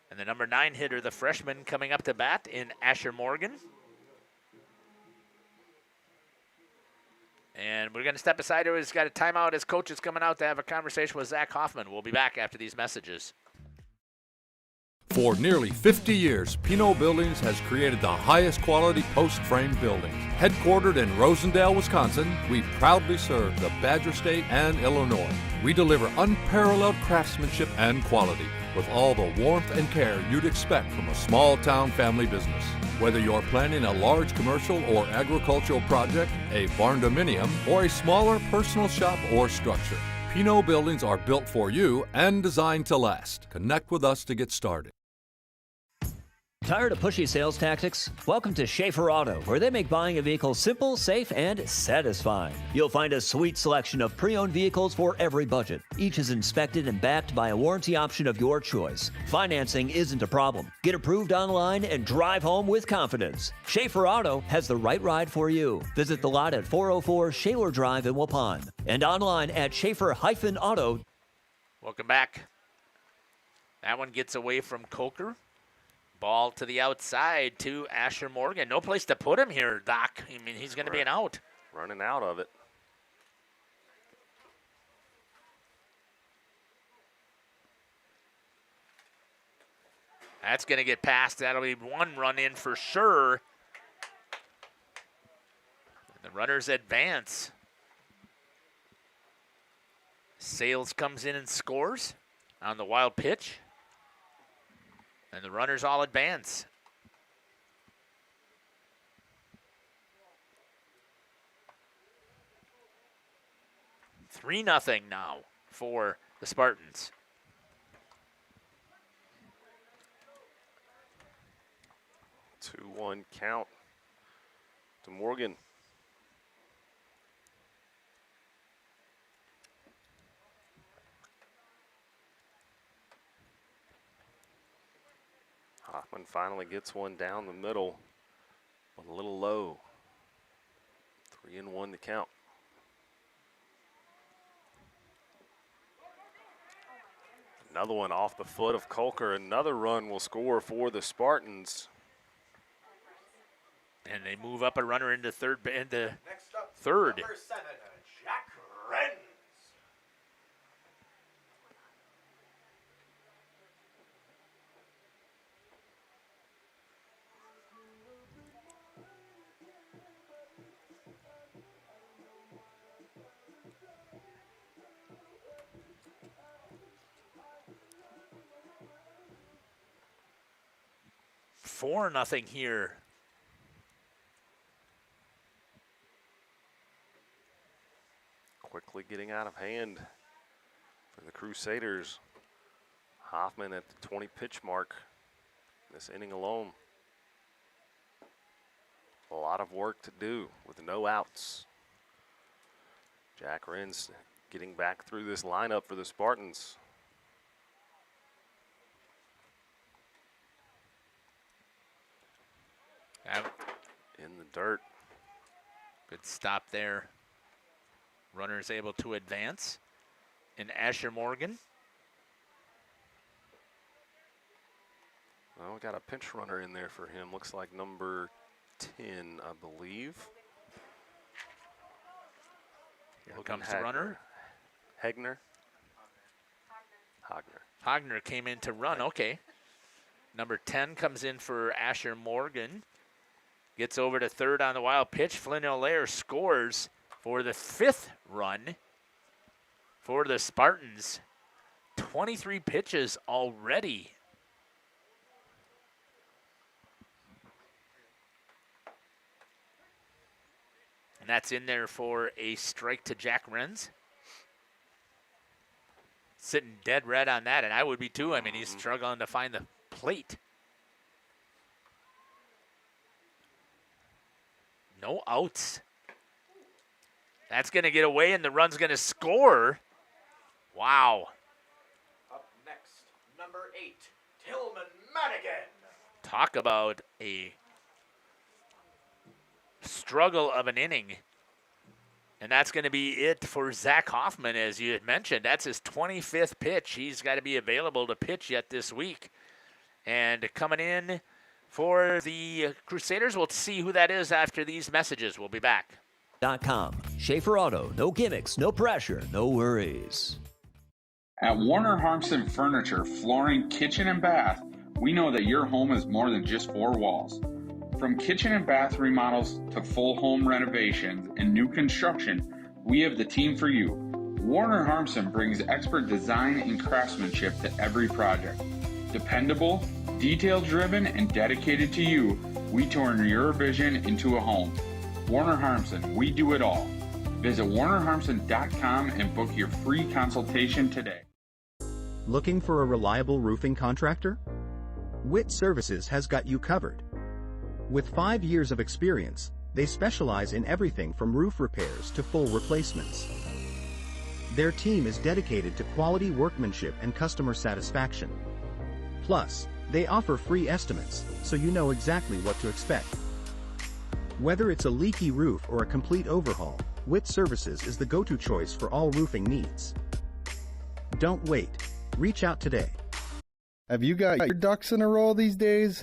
And the number 9 hitter, the freshman coming up to bat in Asher Morgan. And we're going to step aside. He's got a timeout. His coach is coming out to have a conversation with Zach Hoffman. We'll be back after these messages. For nearly 50 years, Pinot Buildings has created the highest quality post-frame buildings. Headquartered in Rosendale, Wisconsin, we proudly serve the Badger State and Illinois. We deliver unparalleled craftsmanship and quality with all the warmth and care you'd expect from a small-town family business. Whether you're planning a large commercial or agricultural project, a barn-dominium, or a smaller personal shop or structure, Pinot Buildings are built for you and designed to last. Connect with us to get started. Tired of pushy sales tactics? Welcome to Schaefer Auto, where they make buying a vehicle simple, safe, and satisfying. You'll find a sweet selection of pre-owned vehicles for every budget. Each is inspected and backed by a warranty option of your choice. Financing isn't a problem. Get approved online and drive home with confidence. Schaefer Auto has the right ride for you. Visit the lot at 404 Shaler Drive in Waupun and online at Schaefer-Auto. Welcome back. That one gets away from Coker. Ball to the outside to Asher Morgan. No place to put him here, Doc. I mean, he's going to be an out. Running out of it. That's going to get past. That'll be one run in for sure. And the runners advance. Sales comes in and scores on the wild pitch. And the runners all advance. Three 0 now for the Spartans. 2-1 count to Morgan. Hoffman finally gets one down the middle, but a little low. 3-1 to count. Another one off the foot of Coker. Another run will score for the Spartans. And they move up a runner into third. Next up, Third. number 7, Jack Renz. Four nothing here. Quickly getting out of hand for the Crusaders. Hoffman at the 20 pitch mark this inning alone. A lot of work to do with no outs. Jack Renz getting back through this lineup for the Spartans. In the dirt. Good stop there. Runner is able to advance. And Asher Morgan. Well, we got a pinch runner in there for him. Looks like number 10, I believe. Here comes the runner. Hagner. Hagner came in to run. Okay. Number 10 comes in for Asher Morgan. Gets over to third on the wild pitch. Flynn Allaire scores for the 5th run for the Spartans. 23 pitches already. And that's in there for a strike to Jack Renz. Sitting dead red on that, and I would be too. I mean, he's struggling to find the plate. No outs. That's going to get away, and the run's going to score. Wow. Up next, number 8, Tillman Madigan. Talk about a struggle of an inning. And that's going to be it for Zach Hoffman, as you had mentioned. That's his 25th pitch. He's got to be available to pitch yet this week. And coming in for the Crusaders, we'll see who that is after these messages. We'll be back. .com. Schaefer Auto. No gimmicks, no pressure, no worries. At Warner Harmson Furniture, Flooring, Kitchen, and Bath, we know that your home is more than just four walls. From kitchen and bath remodels to full home renovations and new construction, we have the team for you. Warner Harmson brings expert design and craftsmanship to every project. Dependable, detail-driven, and dedicated to you, we turn your vision into a home. Warner Harmson, we do it all. Visit warnerharmson.com and book your free consultation today. Looking for a reliable roofing contractor? Witt Services has got you covered. With 5 years of experience, they specialize in everything from roof repairs to full replacements. Their team is dedicated to quality workmanship and customer satisfaction. Plus, they offer free estimates, so you know exactly what to expect. Whether it's a leaky roof or a complete overhaul, Witt Services is the go-to choice for all roofing needs. Don't wait. Reach out today. Have you got your ducks in a row these days?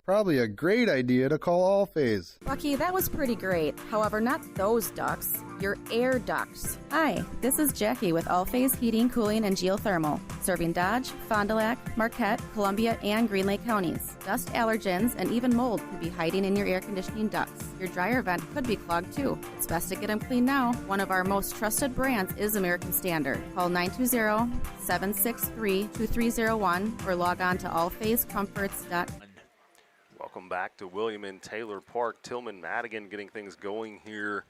Probably a great idea to call All-Phase. Bucky, that was pretty great. However, not those ducts. Your air ducts. Hi, this is Jackie with All-Phase Heating, Cooling, and Geothermal, serving Dodge, Fond du Lac, Marquette, Columbia, and Green Lake counties. Dust allergens and even mold could be hiding in your air conditioning ducts. Your dryer vent could be clogged too. It's best to get them cleaned now. One of our most trusted brands is American Standard. Call 920-763-2301 or log on to allphasecomforts.com. Welcome back to William and Taylor Park. Tillman Madigan getting things going here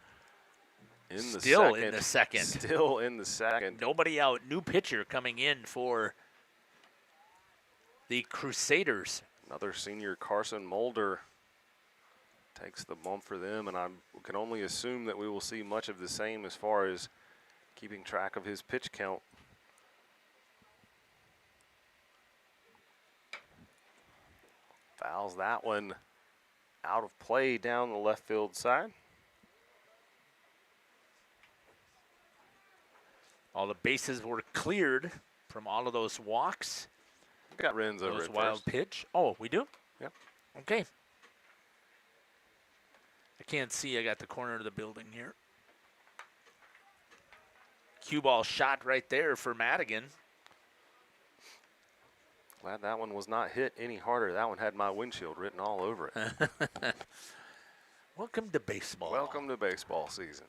in the Still second. in the second. Still in the second. Nobody out. New pitcher coming in for the Crusaders. Another senior, Carson Mulder, takes the bump for them, and I can only assume that we will see much of the same as far as keeping track of his pitch count. Fouls that one out of play down the left field side. All the bases were cleared from all of those walks. Got Renz over those at wild first. pitch. Oh, we do? Yep. Okay. I can't see. I got the corner of the building here. Cue ball shot right there for Madigan. Glad that one was not hit any harder. That one had my windshield written all over it. Welcome to baseball. Welcome to baseball season.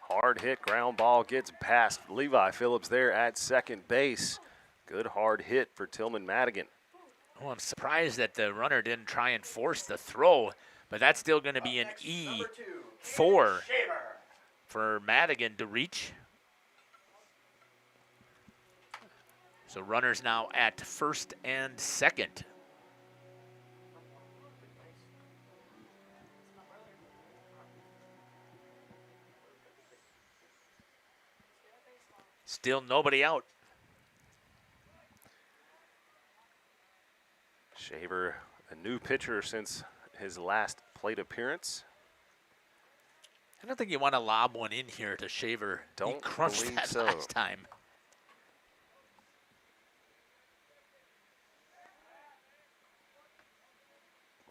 Hard hit, ground ball gets past Levi Phillips there at second base. Good hard hit for Tillman Madigan. Oh, I'm surprised that the runner didn't try and force the throw, but that's still going to be an E4 for Madigan to reach. So runners now at first and second. Still nobody out. Shaver, a new pitcher since his last plate appearance. I don't think you want to lob one in here to Shaver. He crunched that last time.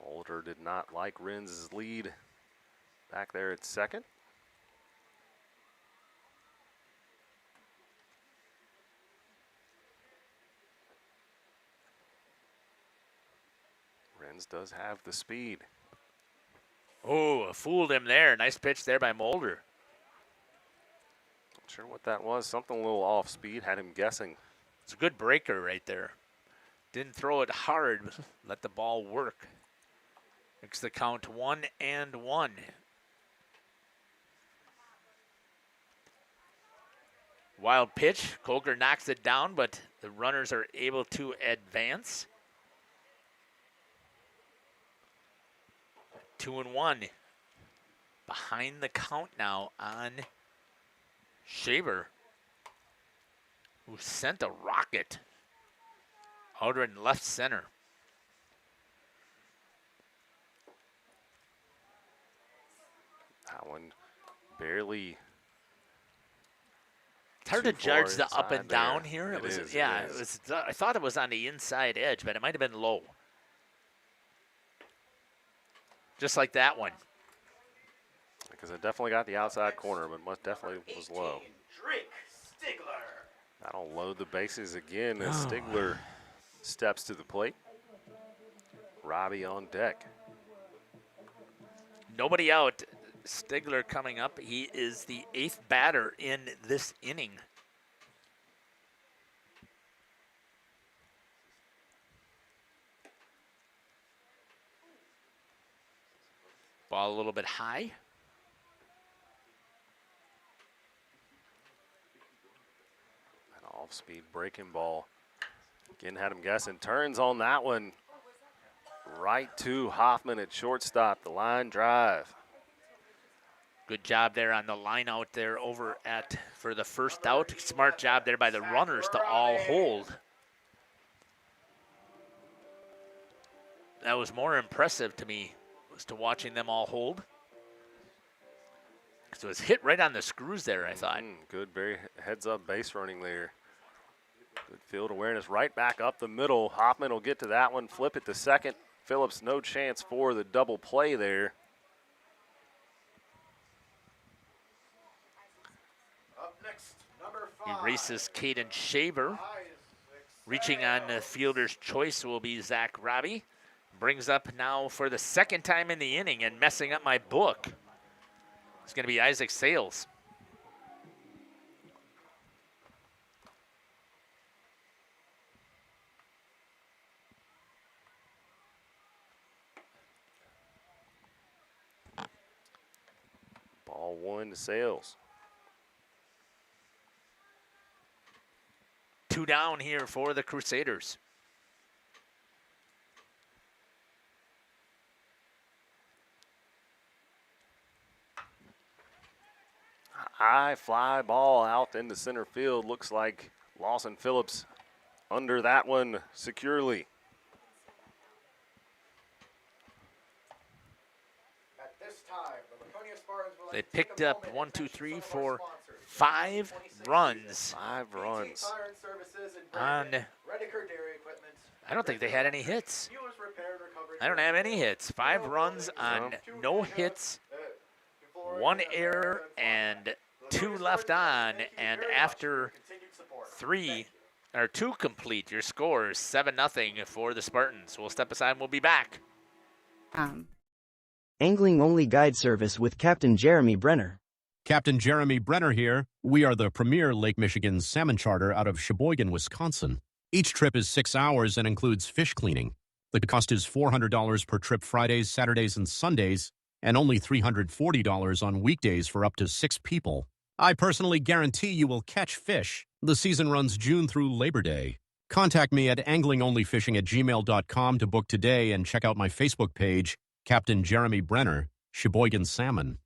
Mulder did not like Ren's lead back there at second. Renz does have the speed. Oh, fooled him there. Nice pitch there by Mulder. Not sure what that was. Something a little off speed. Had him guessing. It's a good breaker right there. Didn't throw it hard. Let the ball work. Makes the count 1-1. Wild pitch. Coker knocks it down, but the runners are able to advance. 2-1. Behind the count now on Shaver, who sent a rocket out in left center. That one barely. It's hard to judge the up and down here. It was. I thought it was on the inside edge, but it might have been low. Just like that one. Because it definitely got the outside corner, but most definitely was low. Drake Stigler. That'll load the bases again as Stigler steps to the plate. Robbie on deck. Nobody out. Stigler coming up. He is the 8th batter in this inning. Ball a little bit high. An off-speed breaking ball. Again, had him guessing. Turns on that one. Right to Hoffman at shortstop. The line drive. Good job there on the line out there over at for the first out. Smart job there by the runners to all hold. That was more impressive to me, was to watching them all hold. Because it was hit right on the screws there, I thought. Good, very heads-up base running there. Good field awareness right back up the middle. Hoffman will get to that one, flip it to second. Phillips, no chance for the double play there. Up next, number 5. Erases Caden Shaver. Reaching on the fielder's choice will be Zach Robbie. Brings up now for the second time in the inning and messing up my book. It's going to be Isaac Sales. Ball 1 to Sales. 2 down here for the Crusaders. High fly ball out into center field. Looks like Lawson Phillips under that one securely. At this time, the Laconia Spartans will They picked up 1, 2, 3, 4, 5 runs. 5 runs. On, I don't think they had any hits. I don't have any hits. 5 runs on no hits, 1 error, and 2 left on. And after 2 complete, your score is 7-0 for the Spartans. We'll step aside and we'll be back. Angling Only Guide Service with Captain Jeremy Brenner. Captain Jeremy Brenner here. We are the premier Lake Michigan salmon charter out of Sheboygan, Wisconsin. Each trip is 6 hours and includes fish cleaning. The cost is $400 per trip Fridays, Saturdays, and Sundays, and only $340 on weekdays for up to 6 people. I personally guarantee you will catch fish. The season runs June through Labor Day. Contact me at anglingonlyfishing@gmail.com to book today and check out my Facebook page, Captain Jeremy Brenner, Sheboygan Salmon.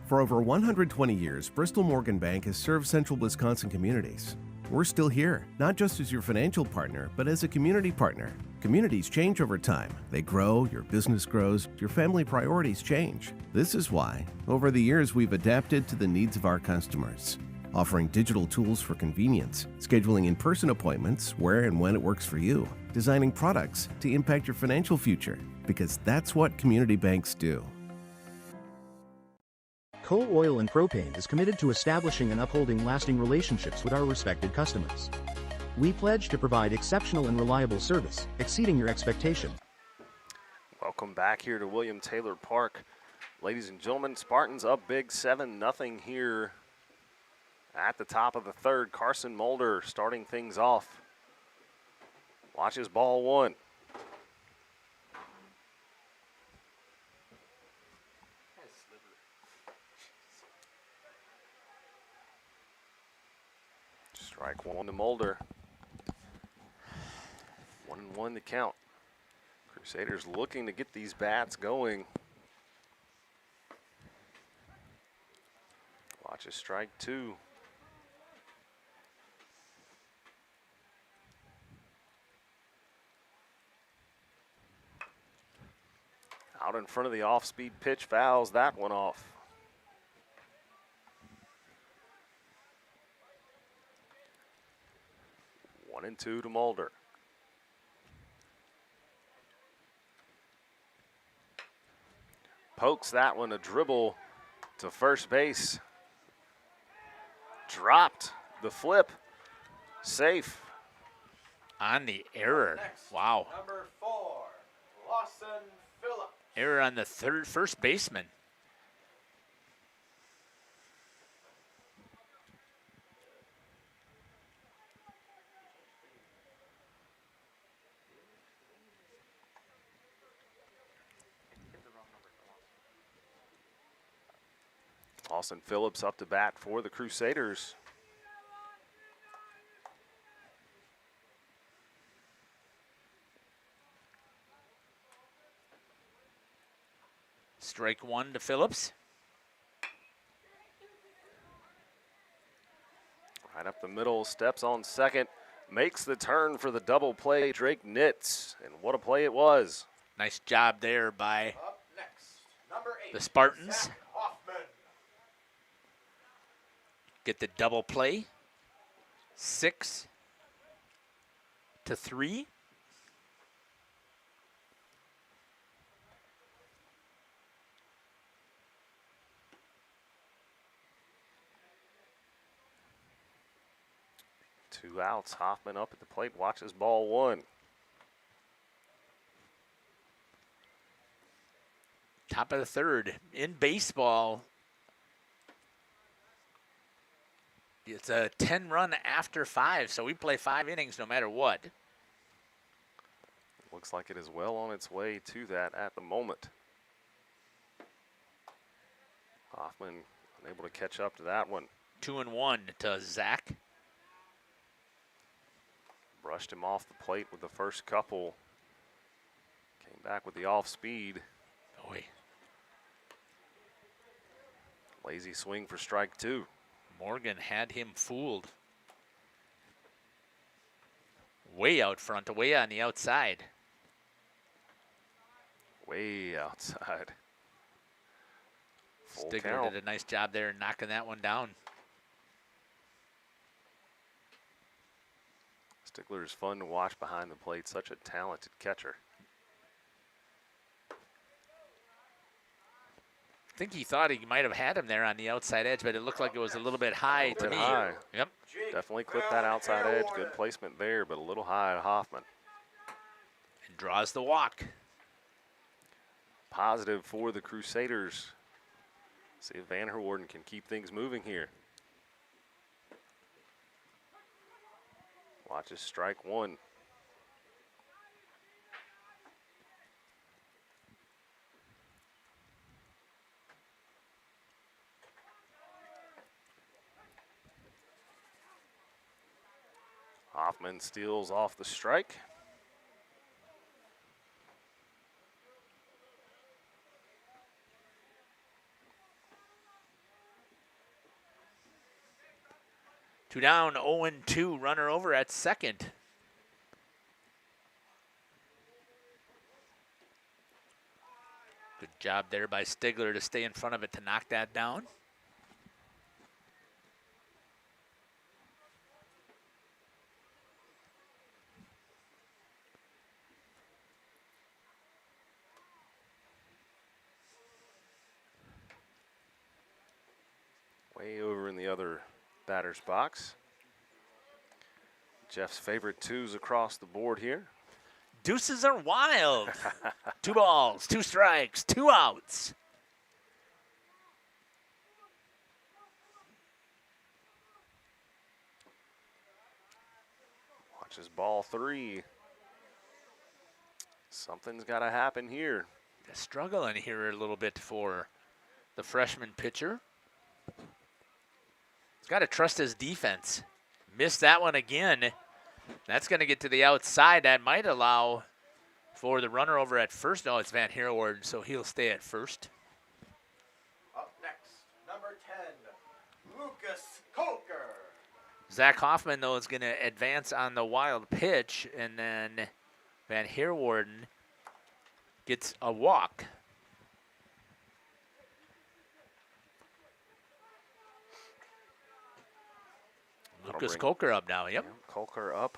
For over 120 years, Bristol Morgan Bank has served central Wisconsin communities. We're still here, not just as your financial partner, but as a community partner. Communities change over time. They grow, your business grows, your family priorities change. This is why, over the years, we've adapted to the needs of our customers, offering digital tools for convenience, scheduling in-person appointments where and when it works for you, designing products to impact your financial future, because that's what community banks do. Coal Oil and Propane is committed to establishing and upholding lasting relationships with our respected customers. We pledge to provide exceptional and reliable service, exceeding your expectation. Welcome back here to William Taylor Park. Ladies and gentlemen, Spartans up big 7-0 here at the top of the third. Carson Mulder starting things off. Watches ball 1. Strike 1 to Mulder. 1-1 to count. Crusaders looking to get these bats going. Watches strike 2. Out in front of the off-speed pitch, fouls that one off. 1-2 to Mulder. Pokes that one, a dribble to first base. Dropped the flip. Safe. On the error. Wow. Number 4, Lawson Phillips. Error on the first baseman. Austin Phillips up to bat for the Crusaders. Strike 1 to Phillips. Right up the middle, steps on second, makes the turn for the double play. Drake Nitz, and what a play it was. Nice job there by Up next, number 8, the Spartans. Zach Hoffman. Get the double play. 6-3. Two outs. Hoffman up at the plate, watches ball 1. Top of the third. In baseball, it's a 10-run after 5, so we play 5 innings no matter what. Looks like it is well on its way to that at the moment. Hoffman unable to catch up to that one. 2-1 to Zach. Brushed him off the plate with the first couple. Came back with the off speed. Boy. Lazy swing for strike 2. Morgan had him fooled. Way out front, way on the outside. Way outside. Stigler count. did a nice job there knocking that one down. Stigler is fun to watch behind the plate. Such a talented catcher. I think he thought he might have had him there on the outside edge, but it looked like it was a little bit high to me. High. Yep. Definitely clipped that outside edge. Good placement there, but a little high at Hoffman. And draws the walk. Positive for the Crusaders. See if Van Herwarden can keep things moving here. Watches strike one. Hoffman steals off the strike. Two down, 0-2, runner over at second. Good job there by Stigler to stay in front of it to knock that down. Way over in the other batter's box. Jeff's favorite twos across the board here. Deuces are wild. 2 balls, 2 strikes, 2 outs. Watches ball 3. Something's got to happen here. Struggling here a little bit for the freshman pitcher. He's got to trust his defense. Missed that one again. That's going to get to the outside. That might allow for the runner over at first. No, it's Van Herwarden, so he'll stay at first. Up next, number 10, Lucas Kolker. Zach Hoffman, though, is going to advance on the wild pitch, and then Van Herwarden gets a walk. Lucas Kolker up now, yep. Yeah, Kolker up.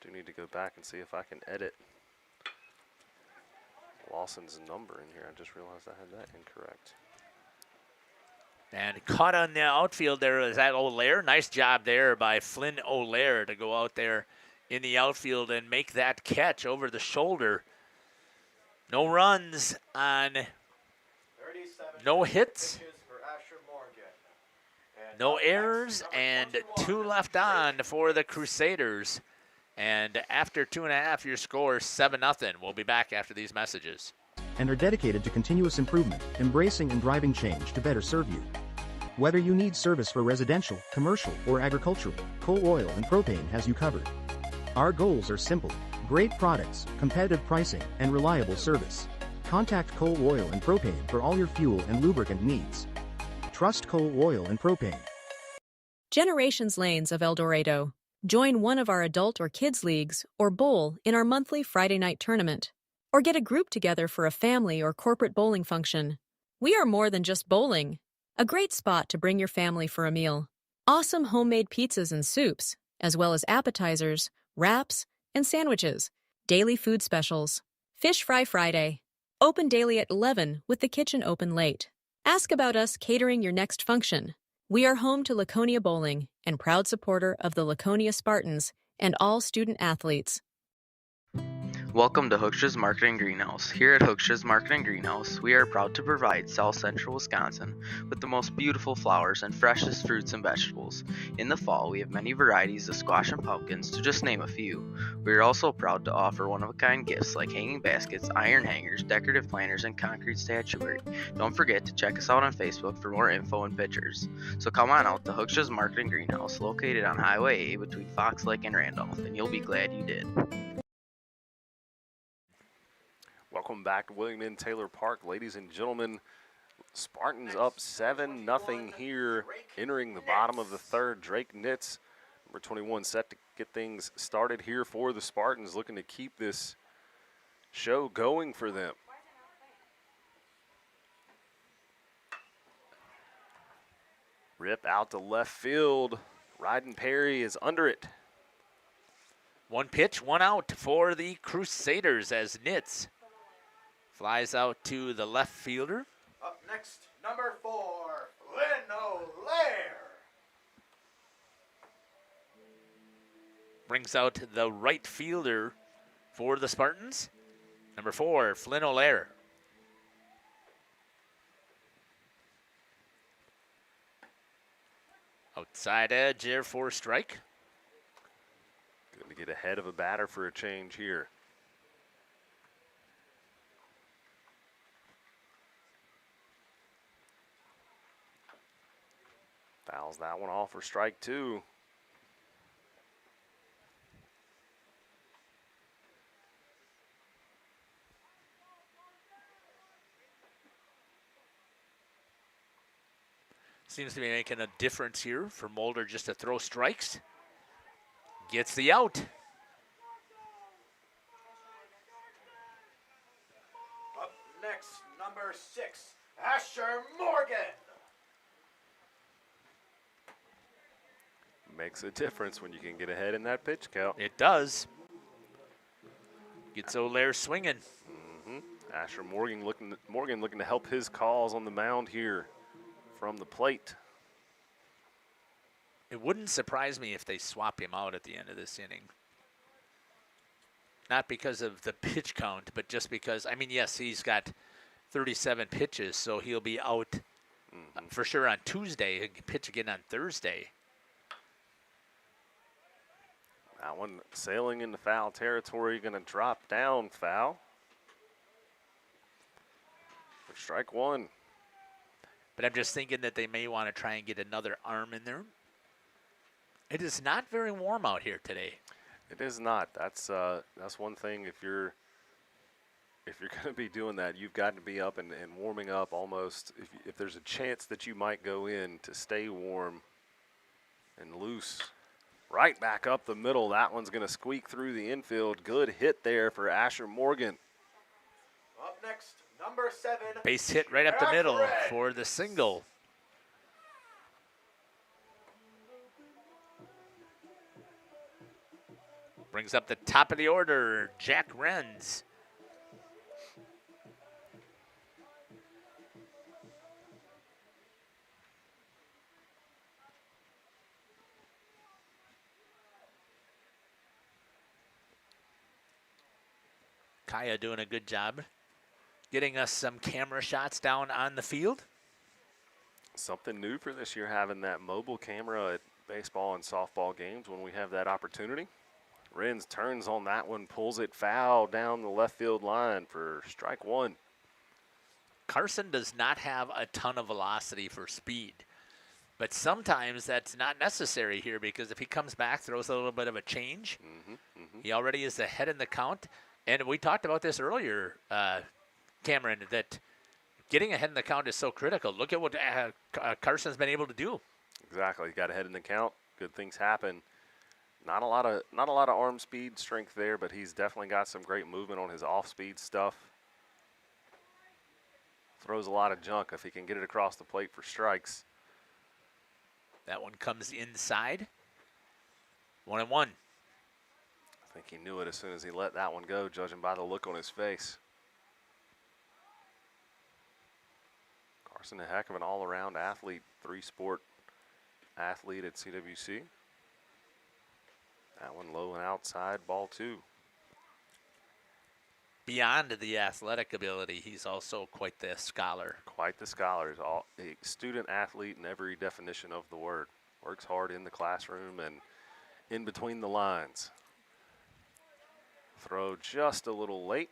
Do need to go back and see if I can edit Lawson's number in here. I just realized I had that incorrect. And caught on the outfield there is that O'Lear. Nice job there by Flynn O'Lear to go out there in the outfield and make that catch over the shoulder. No runs on no hits. No errors and 2 left on for the Crusaders. And after 2.5, your score 7-0. We'll be back after these messages. And are dedicated to continuous improvement, embracing and driving change to better serve you. Whether you need service for residential, commercial, or agricultural, Coal Oil and Propane has you covered. Our goals are simple: great products, competitive pricing, and reliable service. Contact Coal Oil and Propane for all your fuel and lubricant needs. Trust Coal Oil and Propane. Generations Lanes of El Dorado. Join one of our adult or kids leagues or bowl in our monthly Friday night tournament. Or get a group together for a family or corporate bowling function. We are more than just bowling. A great spot to bring your family for a meal. Awesome homemade pizzas and soups, as well as appetizers, wraps, and sandwiches. Daily food specials. Fish Fry Friday. Open daily at 11 with the kitchen open late. Ask about us catering your next function. We are home to Laconia Bowling and proud supporter of the Laconia Spartans and all student athletes. Welcome to Hooksha's Market and Greenhouse. Here at Hooksha's Market and Greenhouse, we are proud to provide South Central Wisconsin with the most beautiful flowers and freshest fruits and vegetables. In the fall, we have many varieties of squash and pumpkins, to just name a few. We are also proud to offer one-of-a-kind gifts like hanging baskets, iron hangers, decorative planters, and concrete statuary. Don't forget to check us out on Facebook for more info and pictures. So come on out to Hooksha's Market and Greenhouse, located on Highway A between Fox Lake and Randolph, and you'll be glad you did. Welcome back to William N. Taylor Park, ladies and gentlemen. Spartans up 7-0 here, entering the bottom of the third. Drake Nitz, number 21, set to get things started here for the Spartans, looking to keep this show going for them. Rip out to left field. Ryden Perry is under it. 1 pitch, 1 out for the Crusaders as Nitz flies out to the left fielder. Up next, number 4, Flynn O'Leary. Brings out the right fielder for the Spartans. Number 4, Flynn O'Leary. Outside edge there for strike. Going to get ahead of a batter for a change here. Fouls that one off for strike 2. Seems to be making a difference here for Mulder just to throw strikes. Gets the out. Up next, number 6, Asher Morgan. Makes a difference when you can get ahead in that pitch count. It does. Gets O'Leary swinging. Asher Morgan looking to help his cause on the mound here from the plate. It wouldn't surprise me if they swap him out at the end of this inning. Not because of the pitch count, but just because, I mean, yes, he's got 37 pitches, so he'll be out for sure on Tuesday. He can pitch again on Thursday. That one sailing into foul territory, going to drop down foul. For strike 1. But I'm just thinking that they may want to try and get another arm in there. It is not very warm out here today. It is not. That's one thing. If you're going to be doing that, you've got to be up and warming up almost. If there's a chance that you might go in to stay warm and loose. Right back up the middle. That one's going to squeak through the infield. Good hit there for Asher Morgan. Up next, number 7. Base hit right up the middle for the single. Brings up the top of the order, Jack Renz. Kaya doing a good job getting us some camera shots down on the field. Something new for this year, having that mobile camera at baseball and softball games when we have that opportunity. Renz turns on that one, pulls it foul down the left field line for strike 1. Carson does not have a ton of velocity for speed, but sometimes that's not necessary here because if he comes back, throws a little bit of a change, he already is ahead in the count. And we talked about this earlier, Cameron, that getting ahead in the count is so critical. Look at what Carson's been able to do. Exactly, he got ahead in the count. Good things happen. Not a lot of arm speed strength there, but he's definitely got some great movement on his off-speed stuff. Throws a lot of junk if he can get it across the plate for strikes. That one comes inside. 1-1. I think he knew it as soon as he let that one go, judging by the look on his face. Carson, a heck of an all-around athlete, 3-sport athlete at CWC. That one low and outside, ball 2. Beyond the athletic ability, he's also quite the scholar. Quite the scholar. He's a student athlete in every definition of the word. Works hard in the classroom and in between the lines. Throw just a little late.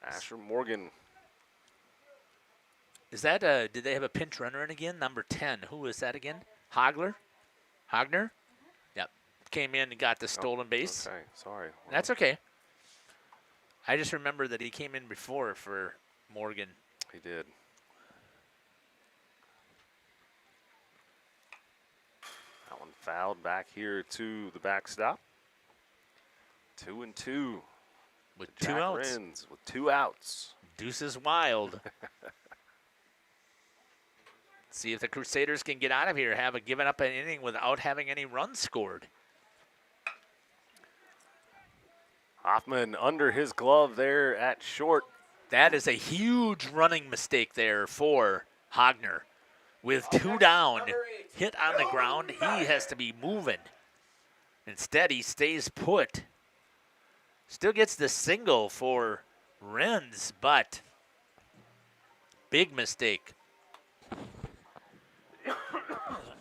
Asher Morgan. Is that did they have a pinch runner in again? Number 10. Who is that again? Hogner? Yep. Came in and got the stolen base. Okay, sorry. That's okay. I just remember that he came in before for Morgan. He did. That one fouled back here to the backstop. 2-2. With 2 outs. Renz with 2 outs. Deuce is wild. See if the Crusaders can get out of here, given up an inning without having any runs scored. Hoffman under his glove there at short. That is a huge running mistake there for Hogner. With 2 down, hit on the ground, he has to be moving. Instead, he stays put. Still gets the single for Renz, but big mistake.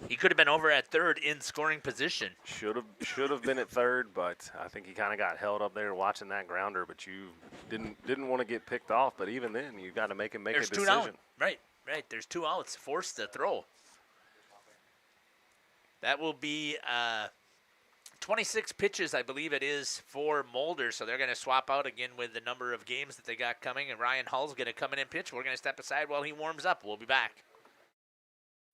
He could have been over at third in scoring position. Should have been at third, but I think he kind of got held up there watching that grounder. But you didn't want to get picked off. But even then, you got to make a decision. 2 down. Right. There's 2 outs. Forced to throw. That will be 26 pitches, I believe it is, for Mulder. So they're going to swap out again with the number of games that they got coming. And Ryan Hull's going to come in and pitch. We're going to step aside while he warms up. We'll be back.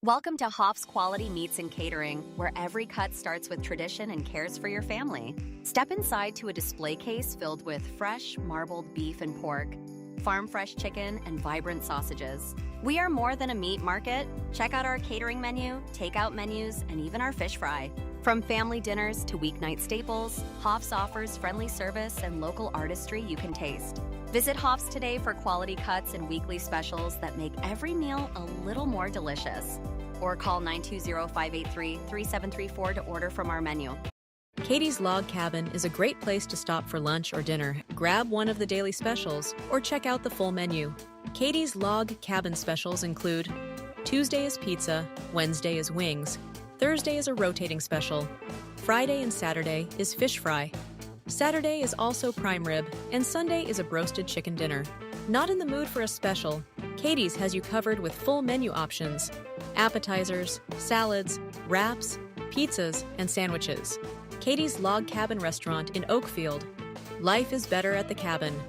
Welcome to Hoff's Quality Meats and Catering, where every cut starts with tradition and cares for your family. Step inside to a display case filled with fresh, marbled beef and pork, farm-fresh chicken, and vibrant sausages. We are more than a meat market. Check out our catering menu, takeout menus, and even our fish fry. From family dinners to weeknight staples, Hoff's offers friendly service and local artistry you can taste. Visit Hoff's today for quality cuts and weekly specials that make every meal a little more delicious. Or call 920-583-3734 to order from our menu. Katie's Log Cabin is a great place to stop for lunch or dinner. Grab one of the daily specials or check out the full menu. Katie's Log Cabin specials include Tuesday is pizza, Wednesday is wings, Thursday is a rotating special, Friday and Saturday is fish fry, Saturday is also prime rib, and Sunday is a broasted chicken dinner. Not in the mood for a special? Katie's has you covered with full menu options, appetizers, salads, wraps, pizzas, and sandwiches. Katie's Log Cabin Restaurant in Oakfield. Life is better at the cabin.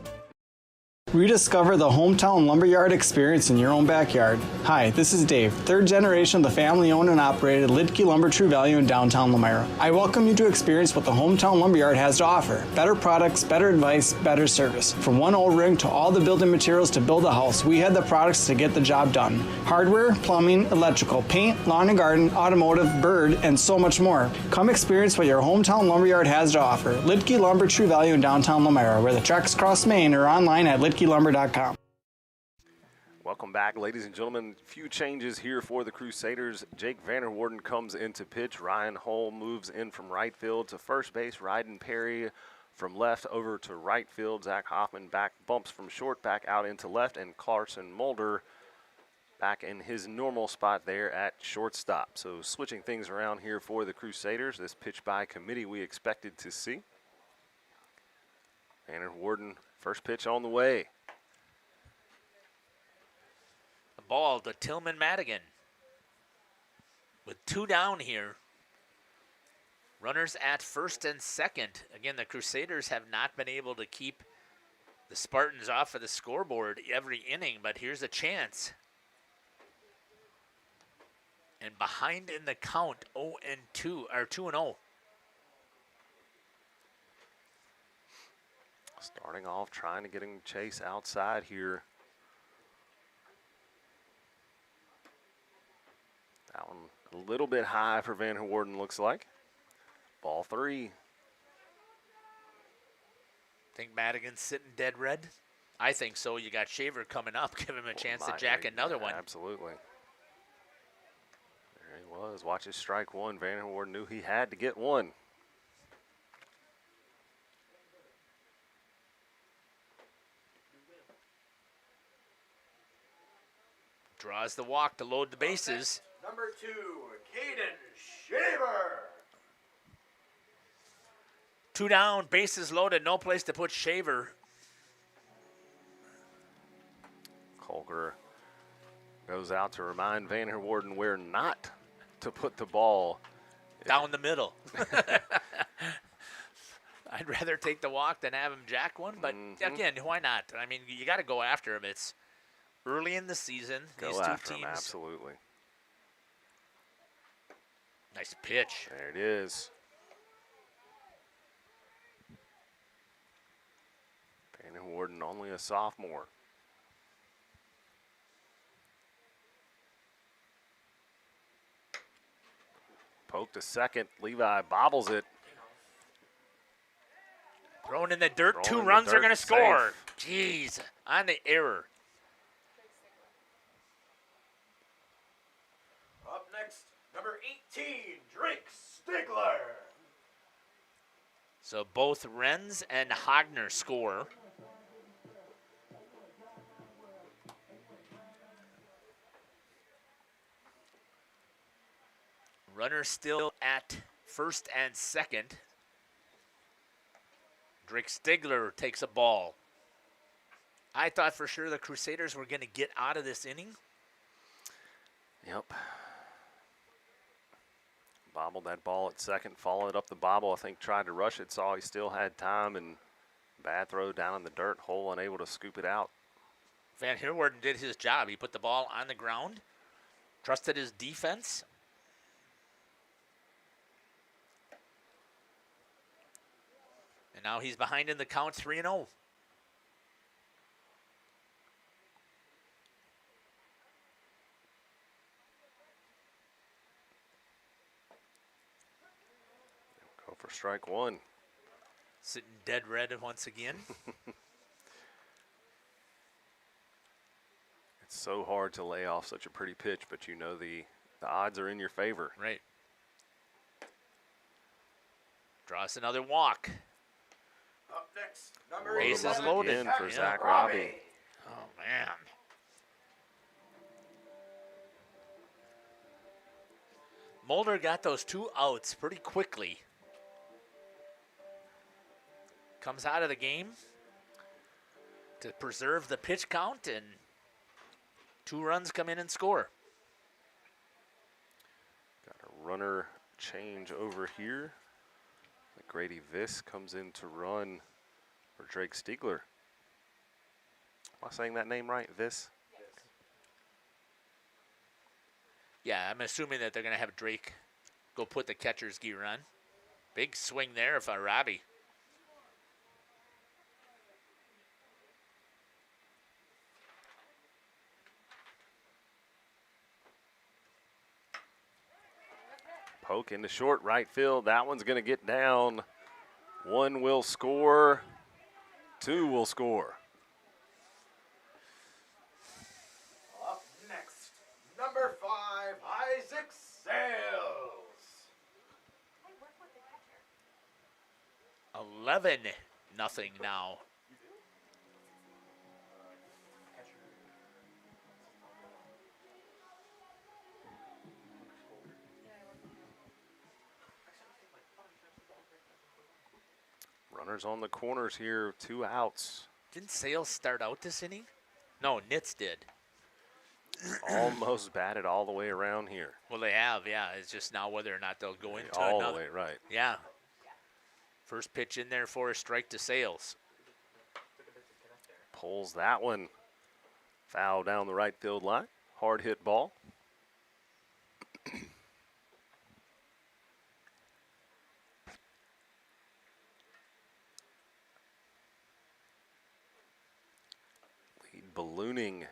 Rediscover the hometown lumberyard experience in your own backyard. Hi, this is Dave, third generation of the family-owned and operated Lidke Lumber True Value in downtown Lamira. I welcome you to experience what the hometown lumberyard has to offer. Better products, better advice, better service. From one old ring to all the building materials to build a house, we had the products to get the job done. Hardware, plumbing, electrical, paint, lawn and garden, automotive, bird, and so much more. Come experience what your hometown lumberyard has to offer. Lidke Lumber True Value in downtown Lamira, where the tracks cross Main, or online at lidkelumber.com. Welcome back, ladies and gentlemen. Few changes here for the Crusaders. Jake Vanderwarden comes into pitch. Ryan Hull moves in from right field to first base. Ryden Perry from left over to right field. Zach Hoffman back bumps from short back out into left, and Carson Mulder back in his normal spot there at shortstop. So switching things around here for the Crusaders. This pitch by committee we expected to see. Vanderwarden, first pitch on the way. The ball to Tillman Madigan. With 2 down here. Runners at first and second. Again, the Crusaders have not been able to keep the Spartans off of the scoreboard every inning, but here's a chance. And behind in the count, 0-2, or 2-0. Starting off, trying to get him chase outside here. That one a little bit high for Vanderwarden, looks like. Ball 3. Think Madigan's sitting dead red? I think so. You got Shaver coming up. Give him a chance to jack another one. Absolutely. There he was. Watch his strike one. Vanderwarden knew he had to get one. Draws the walk to load the bases. Number 2, Caden Shaver. 2 down, bases loaded, no place to put Shaver. Colker goes out to remind Vanderwarden where not to put the ball. Down the middle. I'd rather take the walk than have him jack one, but again, why not? I mean, you got to go after him. It's early in the season. Go these after two teams. him, absolutely. Nice pitch. There it is. Vanderwarden, only a sophomore. Poke to second. Levi bobbles it. Thrown in the dirt. Thrown 2 in the runs are dirt, going to score. Jeez, on the error. Up next, number 18, Drake Stigler. So both Renz and Hogner score. Runner still at first and second. Drake Stigler takes a ball. I thought for sure the Crusaders were going to get out of this inning. Yep. Bobbled that ball at second, followed up the bobble. I think tried to rush it, saw he still had time, and bad throw down in the dirt hole, unable to scoop it out. Van Heerwaarden did his job. He put the ball on the ground, trusted his defense. And now he's behind in the count 3-0. Go for strike one. Sitting dead red once again. It's so hard to lay off such a pretty pitch, but you know the odds are in your favor. Right. Draws another walk. Up next, number Bases 11, loaded. Again for Yeah. Zach Robbie. Oh, man. Mulder got those 2 outs pretty quickly. Comes out of the game to preserve the pitch count, and 2 runs come in and score. Got a runner change over here. Grady Viss comes in to run for Drake Stigler. Am I saying that name right, Viss? Yeah, I'm assuming that they're going to have Drake go put the catcher's gear on. Big swing there for Robbie. Poke into short right field. That one's going to get down. 1 will score. 2 will score. Up next, number 5, Isaac Sales. 11-0 now. Runners on the corners here, 2 outs. Didn't Sales start out this inning? No, Nitz did. Almost batted all the way around here. Well, they have, yeah. It's just now whether or not they'll go into All another. the way, right. Yeah. First pitch in there for a strike to Sales. Pulls that one. Foul down the right field line. Hard hit ball. Lead ballooning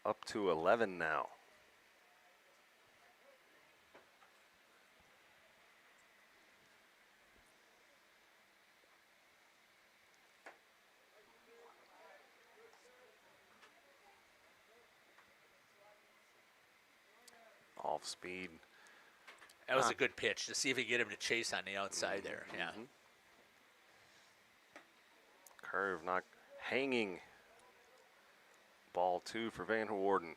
up to 11 now. Off speed. That was a good pitch to see if he get him to chase on the outside there. Yeah. Curve not hanging. Ball 2 for Van Heerwaarden.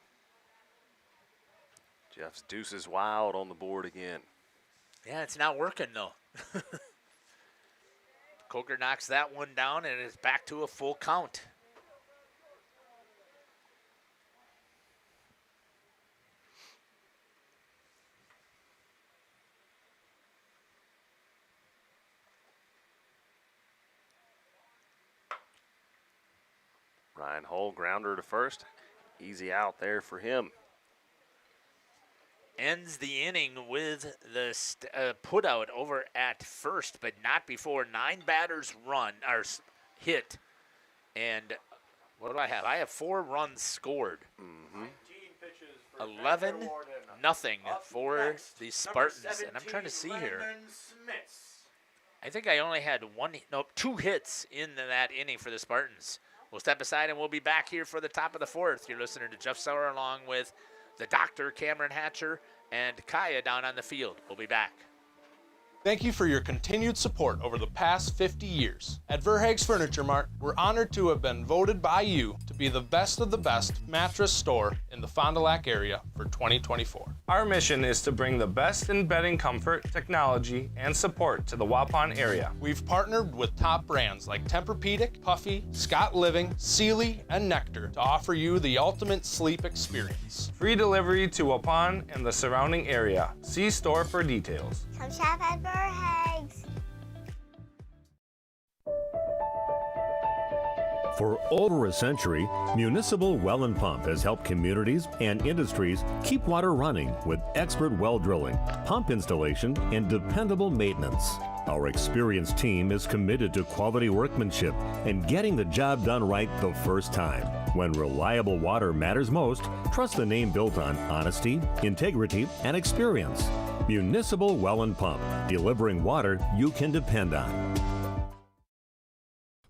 Jeff's deuces wild on the board again. Yeah, it's not working though. Coker knocks that one down and it's back to a full count. Ryan Hull, grounder to first. Easy out there for him. Ends the inning with the put out over at first, but not before 9 batters hit. And what do I have? I have 4 runs scored. 11-0. nothing for the Spartans. And I'm trying to see here. I think I only had two hits in that inning for the Spartans. We'll step aside and we'll be back here for the top of the fourth. You're listening to Jeff Sauer along with the doctor, Cameron Hatcher, and Kaya down on the field. We'll be back. Thank you for your continued support over the past 50 years. At Verhaeg's Furniture Mart, we're honored to have been voted by you to be the best of the best mattress store in the Fond du Lac area for 2024. Our mission is to bring the best in bedding comfort, technology, and support to the Waupun area. We've partnered with top brands like Tempur-Pedic, Puffy, Scott Living, Sealy, and Nectar to offer you the ultimate sleep experience. Free delivery to Waupun and the surrounding area. See store for details. Come shop at Verhaeg's. For over a century, Municipal Well and Pump has helped communities and industries keep water running with expert well drilling, pump installation, and dependable maintenance. Our experienced team is committed to quality workmanship and getting the job done right the first time. When reliable water matters most, trust the name built on honesty, integrity, and experience. Municipal Well and Pump, delivering water you can depend on.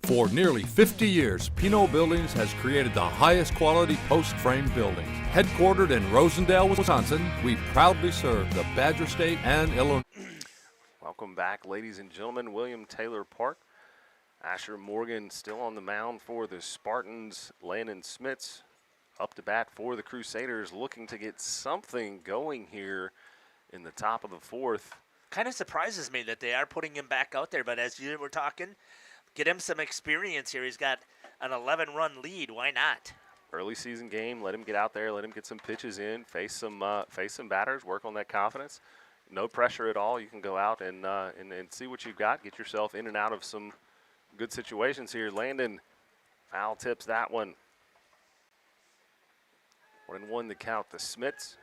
For nearly 50 years, Pinot Buildings has created the highest quality post-frame buildings. Headquartered in Rosendale, Wisconsin, we proudly serve the Badger State and Illinois. Welcome back, ladies and gentlemen. William Taylor Park. Asher Morgan still on the mound for the Spartans. Landon Smits up to bat for the Crusaders, looking to get something going here in the top of the fourth. Kind of surprises me that they are putting him back out there, but as you were talking, get him some experience here. He's got an 11-run lead. Why not? Early season game, let him get out there, let him get some pitches in, face some batters, work on that confidence. No pressure at all. You can go out and see what you've got. Get yourself in and out of some good situations here. Landon foul tips that one. 1-1 the count to Smits.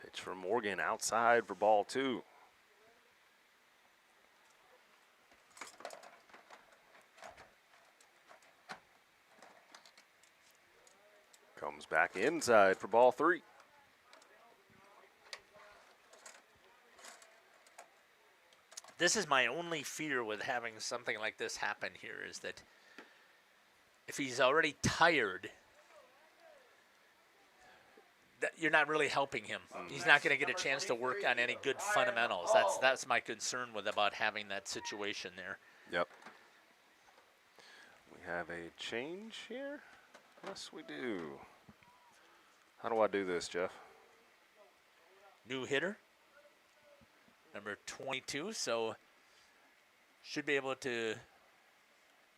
Pitch for Morgan outside for ball 2. Comes back inside for ball 3. This is my only fear with having something like this happen here, is that if he's already tired, you're not really helping him. He's not going to get a chance to work on any good fundamentals. That's my concern about having that situation there. Yep. We have a change here. Yes, we do. How do I do this, Jeff? New hitter, number 22, so should be able to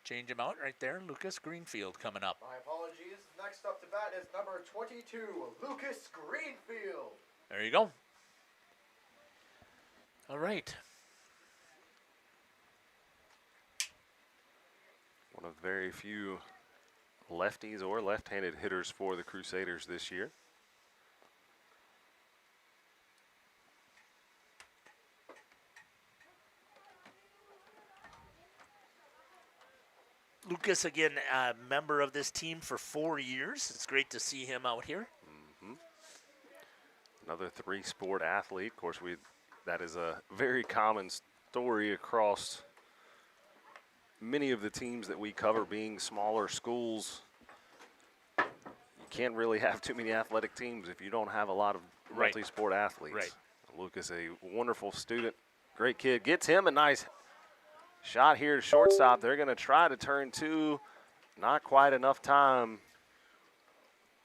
change him out right there. Lucas Greenfield coming up. My apologies. Next up to bat is number 22, Lucas Greenfield. There you go. All right. One of very few lefties or left-handed hitters for the Crusaders this year. Lucas, again, a member of this team for 4 years. It's great to see him out here. Another 3-sport athlete. Of course, that is a very common story across many of the teams that we cover, being smaller schools. You can't really have too many athletic teams if you don't have a lot of multi-sport athletes. Right. Lucas, a wonderful student, great kid. Gets him a nice shot here to shortstop. They're going to try to turn 2. Not quite enough time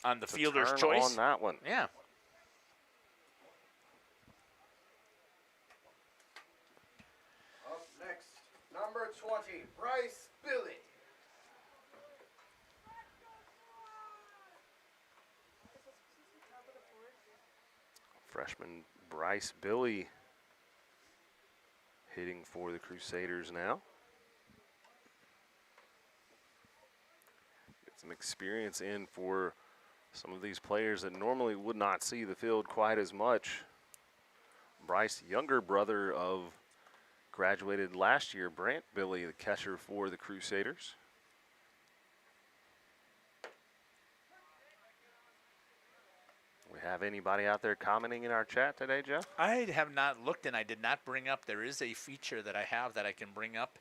on the to fielder's turn choice on that one. Yeah. Up next, number 20, Bryce Billy. Freshman Bryce Billy hitting for the Crusaders now. some experience in for some of these players that normally would not see the field quite as much. Bryce, younger brother of graduated last year, Brant Billy, the catcher for the Crusaders. We have anybody out there commenting in our chat today, Jeff? I have not looked, and I did not bring up. There is a feature that I have that I can bring up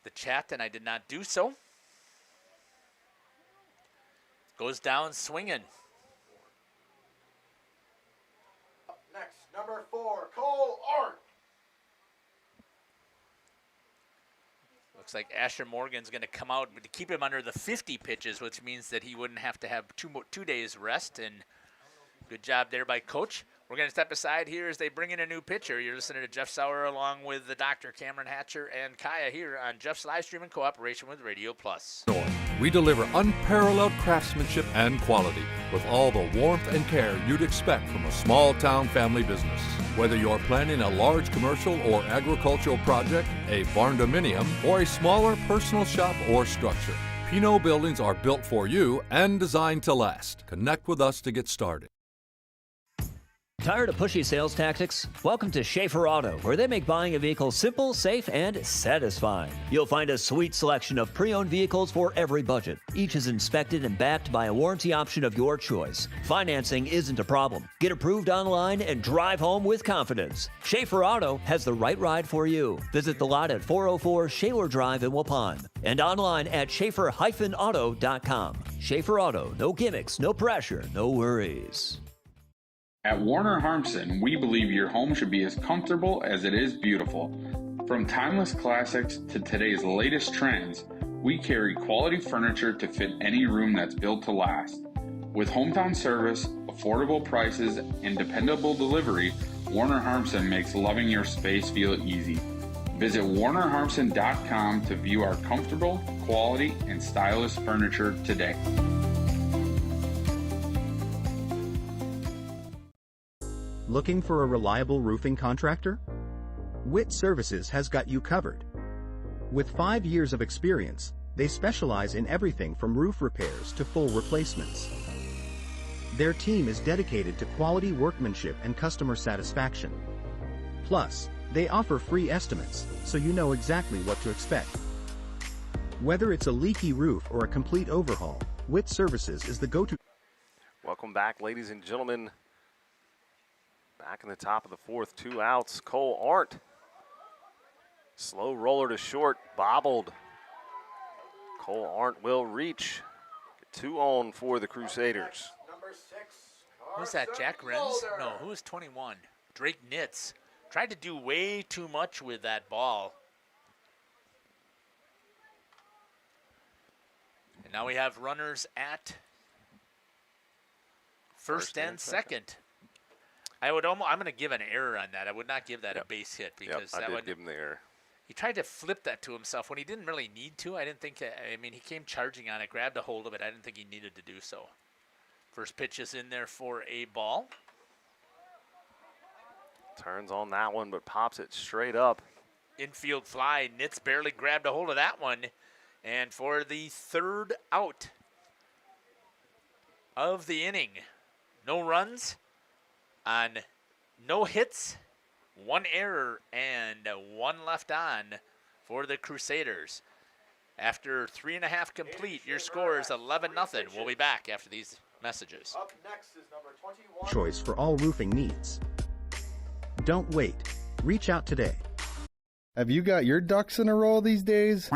the chat, and I did not do so. Goes down swinging. Up next, number 4, Cole Art. Looks like Asher Morgan's going to come out to keep him under the 50 pitches, which means that he wouldn't have to have 2 days rest. And good job there by Coach. We're going to step aside here as they bring in a new pitcher. You're listening to Jeff Sauer along with the Dr. Cameron Hatcher and Kaya here on Jeff's live stream in cooperation with Radio Plus. We deliver unparalleled craftsmanship and quality with all the warmth and care you'd expect from a small-town family business. Whether you're planning a large commercial or agricultural project, a barn-dominium, or a smaller personal shop or structure, Pinot buildings are built for you and designed to last. Connect with us to get started. Tired of pushy sales tactics? Welcome to Schaefer Auto, where they make buying a vehicle simple, safe, and satisfying. You'll find a sweet selection of pre-owned vehicles for every budget. Each is inspected and backed by a warranty option of your choice. Financing isn't a problem. Get approved online and drive home with confidence. Schaefer Auto has the right ride for you. Visit the lot at 404 Shaler Drive in Waupun and online at schaefer-auto.com. Schaefer Auto, no gimmicks, no pressure, no worries. At Warner Harmson, we believe your home should be as comfortable as it is beautiful. From timeless classics to today's latest trends, we carry quality furniture to fit any room that's built to last. With hometown service, affordable prices, and dependable delivery, Warner Harmson makes loving your space feel easy. Visit warnerharmson.com to view our comfortable, quality, and stylish furniture today. Looking for a reliable roofing contractor? Witt Services has got you covered. With 5 years of experience, they specialize in everything from roof repairs to full replacements. Their team is dedicated to quality workmanship and customer satisfaction. Plus, they offer free estimates, so you know exactly what to expect. Whether it's a leaky roof or a complete overhaul, Witt Services is the go-to. Welcome back, ladies and gentlemen. Back in the top of the fourth, 2 outs. Cole Arndt. Slow roller to short, bobbled. Cole Arndt will reach. 2 on for the Crusaders. Number 6. Who's that, Jack Renz? No, who is 21? Drake Nitz. Tried to do way too much with that ball. And now we have runners at first and second. I'm going to give an error on that. I would not give that a base hit because I did give him the error. He tried to flip that to himself when he didn't really need to. I didn't think that, he came charging on it, grabbed a hold of it. I didn't think he needed to do so. First pitch is in there for a ball. Turns on that one, but pops it straight up. Infield fly. Nitz barely grabbed a hold of that one. And for the third out of the inning, no runs on no hits, 1 error, and 1 left on for the Crusaders. After 3.5 complete, your score is 11-0. We'll be back after these messages. Up next is number 21. Choice for all roofing needs. Don't wait. Reach out today. Have you got your ducks in a row these days?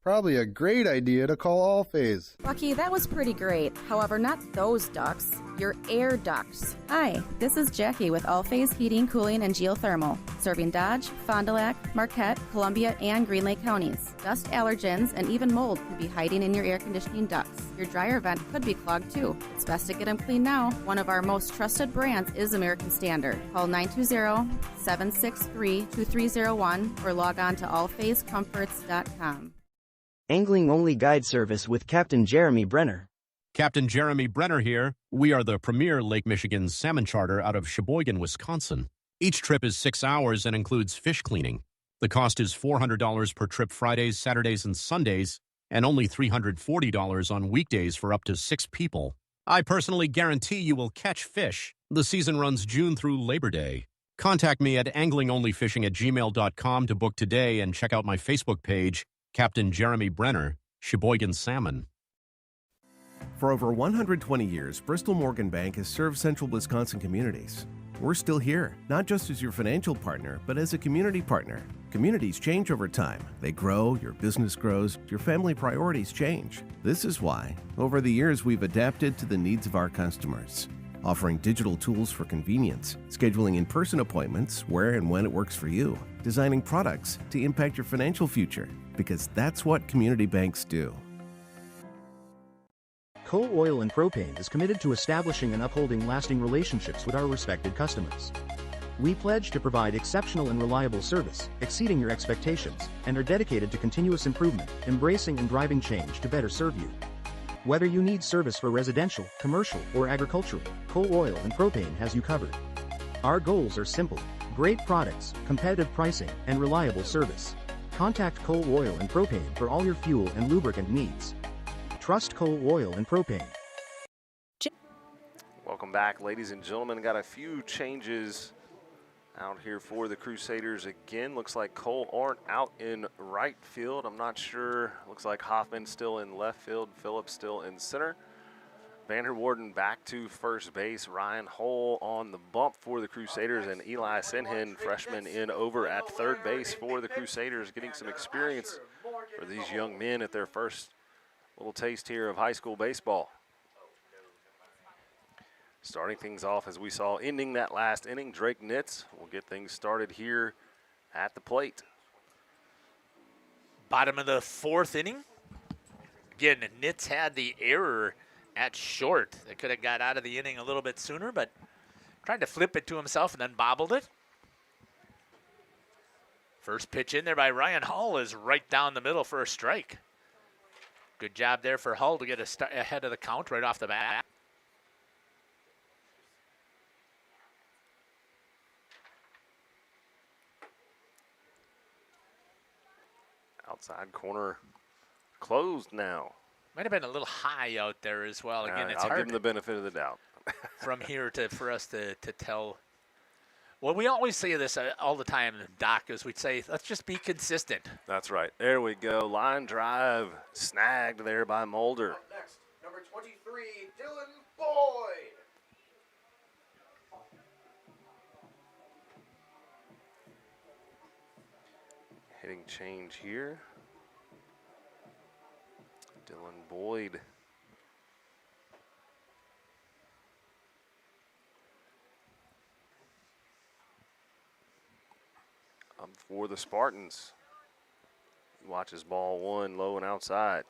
Probably a great idea to call Allphase. Lucky, that was pretty great. However, not those ducts. Your air ducts. Hi, this is Jackie with Allphase Heating, Cooling, and Geothermal, serving Dodge, Fond du Lac, Marquette, Columbia, and Green Lake counties. Dust allergens and even mold could be hiding in your air conditioning ducts. Your dryer vent could be clogged too. It's best to get them cleaned now. One of our most trusted brands is American Standard. Call 920-763-2301 or log on to allphasecomforts.com. Angling only guide service with Captain Jeremy Brenner. Captain Jeremy Brenner here. We are the premier Lake Michigan salmon charter out of Sheboygan, Wisconsin. Each trip is 6 hours and includes fish cleaning. The cost is $400 per trip Fridays, Saturdays, and Sundays, and only $340 on weekdays for up to 6 people. I personally guarantee you will catch fish. The season runs June through Labor Day. Contact me at anglingonlyfishing@gmail.com to book today and check out my Facebook page, Captain Jeremy Brenner, Sheboygan Salmon. For over 120 years, Bristol Morgan Bank has served central Wisconsin communities. We're still here, not just as your financial partner, but as a community partner. Communities change over time. They grow, your business grows, your family priorities change. This is why, over the years, we've adapted to the needs of our customers, offering digital tools for convenience, scheduling in-person appointments where and when it works for you, designing products to impact your financial future, because that's what community banks do. Coal Oil and Propane is committed to establishing and upholding lasting relationships with our respected customers. We pledge to provide exceptional and reliable service, exceeding your expectations, and are dedicated to continuous improvement, embracing and driving change to better serve you. Whether you need service for residential, commercial, or agricultural, Coal Oil and Propane has you covered. Our goals are simple: great products, competitive pricing, and reliable service. Contact Coal Oil and Propane for all your fuel and lubricant needs. Trust Coal Oil and Propane. Welcome back, ladies and gentlemen. Got a few changes out here for the Crusaders again. Looks like Cole Arndt out in right field. I'm not sure. Looks like Hoffman still in left field. Phillips still in center. Vanderwarden back to first base. Ryan Hull on the bump for the Crusaders, and Eli Sinhen, freshman, in over at third base for the Crusaders, getting some experience for these young men at their first little taste here of high school baseball. Starting things off, as we saw, ending that last inning, Drake Nitz will get things started here at the plate. Bottom of the fourth inning. Again, Nitz had the error at short. They could have got out of the inning a little bit sooner, but tried to flip it to himself and then bobbled it. First pitch in there by Ryan Hull is right down the middle for a strike. Good job there for Hull to get ahead of the count right off the bat. Outside corner closed now. Might have been a little high out there as well. Again, it's I'll hard give him the benefit of the doubt. from here for us to tell. Well, we always say this all the time, Doc, is we'd say, let's just be consistent. That's right. There we go. Line drive snagged there by Mulder. Next, number 23, Dylan Boyd. Hitting change here. Dylan Boyd. Up for the Spartans. Watches ball one, low and outside.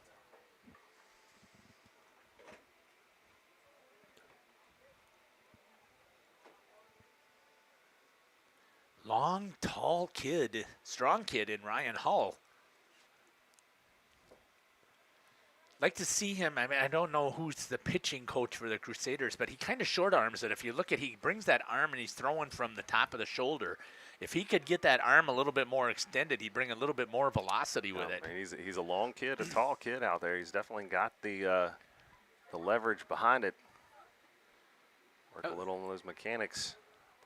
Long, tall kid, strong kid in Ryan Hull. Like to see him. I mean, I don't know who's the pitching coach for the Crusaders, but he kind of short arms it. If you look at, he brings that arm and he's throwing from the top of the shoulder. If he could get that arm a little bit more extended, he'd bring a little bit more velocity with it. He's a long kid, a tall kid out there. He's definitely got the leverage behind it. Work a little on those mechanics.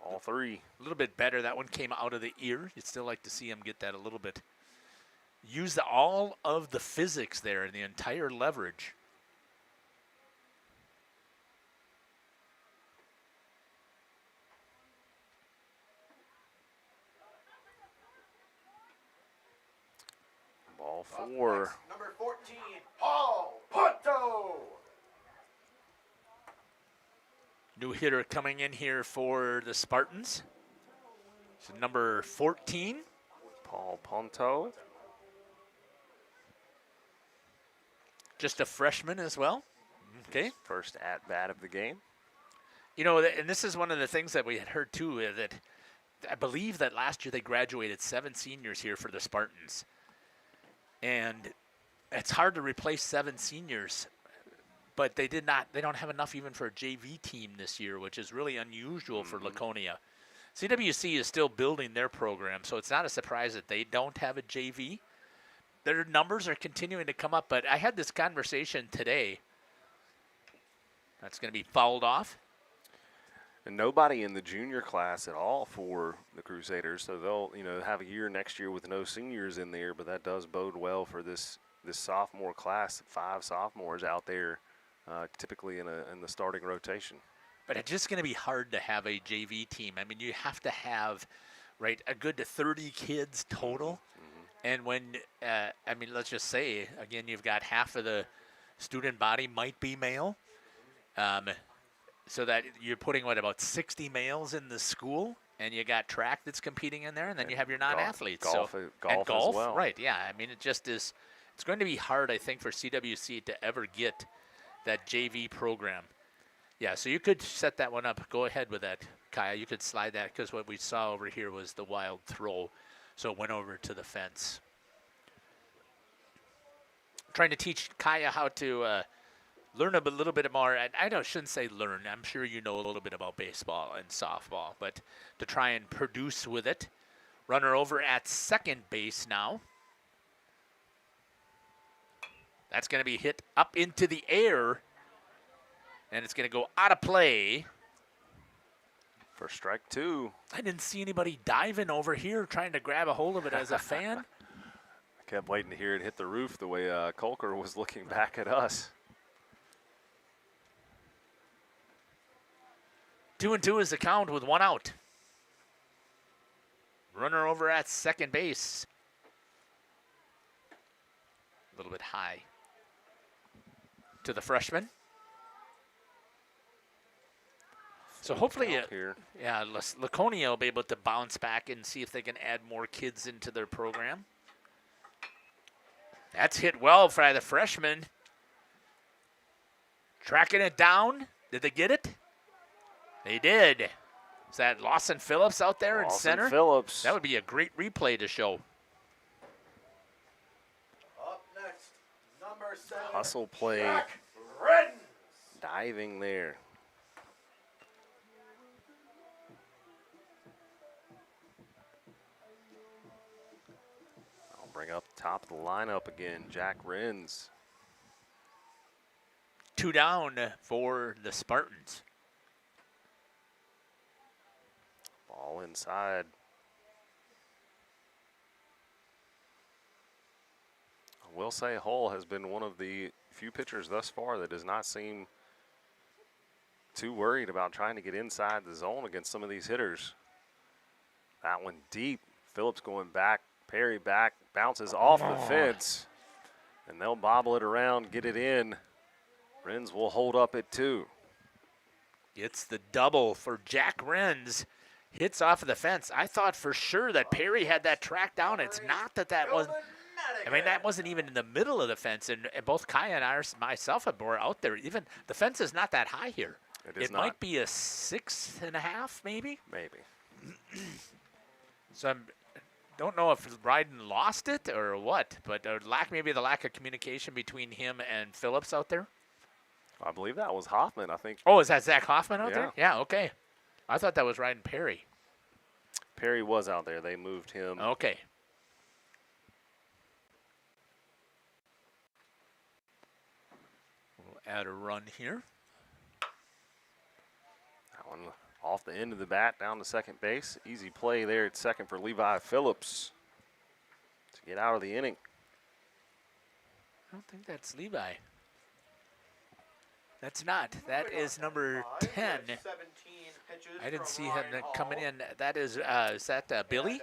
All three. A little bit better. That one came out of the ear. You'd still like to see him get that a little bit. Use all of the physics there and the entire leverage. Ball four. Next, number 14, Paul Punto. New hitter coming in here for the Spartans. So number 14. Paul Punto. Just a freshman as well. Okay. First at-bat of the game. You know, and this is one of the things that we had heard too, that I believe that last year they graduated 7 seniors here for the Spartans. And it's hard to replace 7 seniors, but they don't have enough even for a JV team this year, which is really unusual for Laconia. CWC is still building their program, so it's not a surprise that they don't have a JV. their numbers are continuing to come up, but I had this conversation today. That's going to be fouled off. And nobody in the junior class at all for the Crusaders, so they'll have a year next year with no seniors in there, but that does bode well for this sophomore class. 5 sophomores out there, typically in the starting rotation. But it's just going to be hard to have a JV team. I mean, you have to have a good 30 kids total, and when let's just say again, you've got half of the student body might be male. So that you're putting, about 60 males in the school, and you got track that's competing in there, and then you have your non-athletes. Golf golf as well. Right, yeah. I mean, it just is. It's going to be hard, I think, for CWC to ever get that JV program. Yeah, so you could set that one up. Go ahead with that, Kaya. You could slide that, because what we saw over here was the wild throw, so it went over to the fence. Trying to teach Kaya how to learn a little bit more. I shouldn't say learn. I'm sure you know a little bit about baseball and softball, but to try and produce with it. Runner over at second base now. That's going to be hit up into the air, and it's going to go out of play. For strike 2. I didn't see anybody diving over here trying to grab a hold of it as a fan. I kept waiting to hear it hit the roof the way Colker was looking back at us. 2-2 is the count with 1 out. Runner over at second base. A little bit high to the freshman. So hopefully, Laconia will be able to bounce back and see if they can add more kids into their program. That's hit well by the freshman. Tracking it down. Did they get it? They did. Is that Lawson Phillips out there in center? Lawson Phillips. That would be a great replay to show. Up next, number 7. Hustle play. Jack Redden. Diving there. I'll bring up top of the lineup again, Jack Renz. 2 down for the Spartans. Ball inside. I will say Hull has been one of the few pitchers thus far that does not seem too worried about trying to get inside the zone against some of these hitters. That one deep. Phillips going back. Perry back. Bounces off the fence. And they'll bobble it around, get it in. Renz will hold up at 2. Gets the double for Jack Renz. Hits off of the fence. I thought for sure that Perry had that track down. It's not that was. I mean, that wasn't even in the middle of the fence. And both Kaya and myself were out there. Even the fence is not that high here. It might be a 6.5, maybe. Maybe. So I don't know if Ryden lost it or what, but maybe the lack of communication between him and Phillips out there. I believe that was Hoffman, I think. Oh, is that Zach Hoffman out there? Yeah, okay. I thought that was Ryden Perry. Perry was out there. They moved him. Okay. We'll add a run here. That one off the end of the bat down to second base. Easy play there at second for Levi Phillips to get out of the inning. I don't think that's Levi. That's not. That is number 10. I didn't see him coming in. That is that Billy?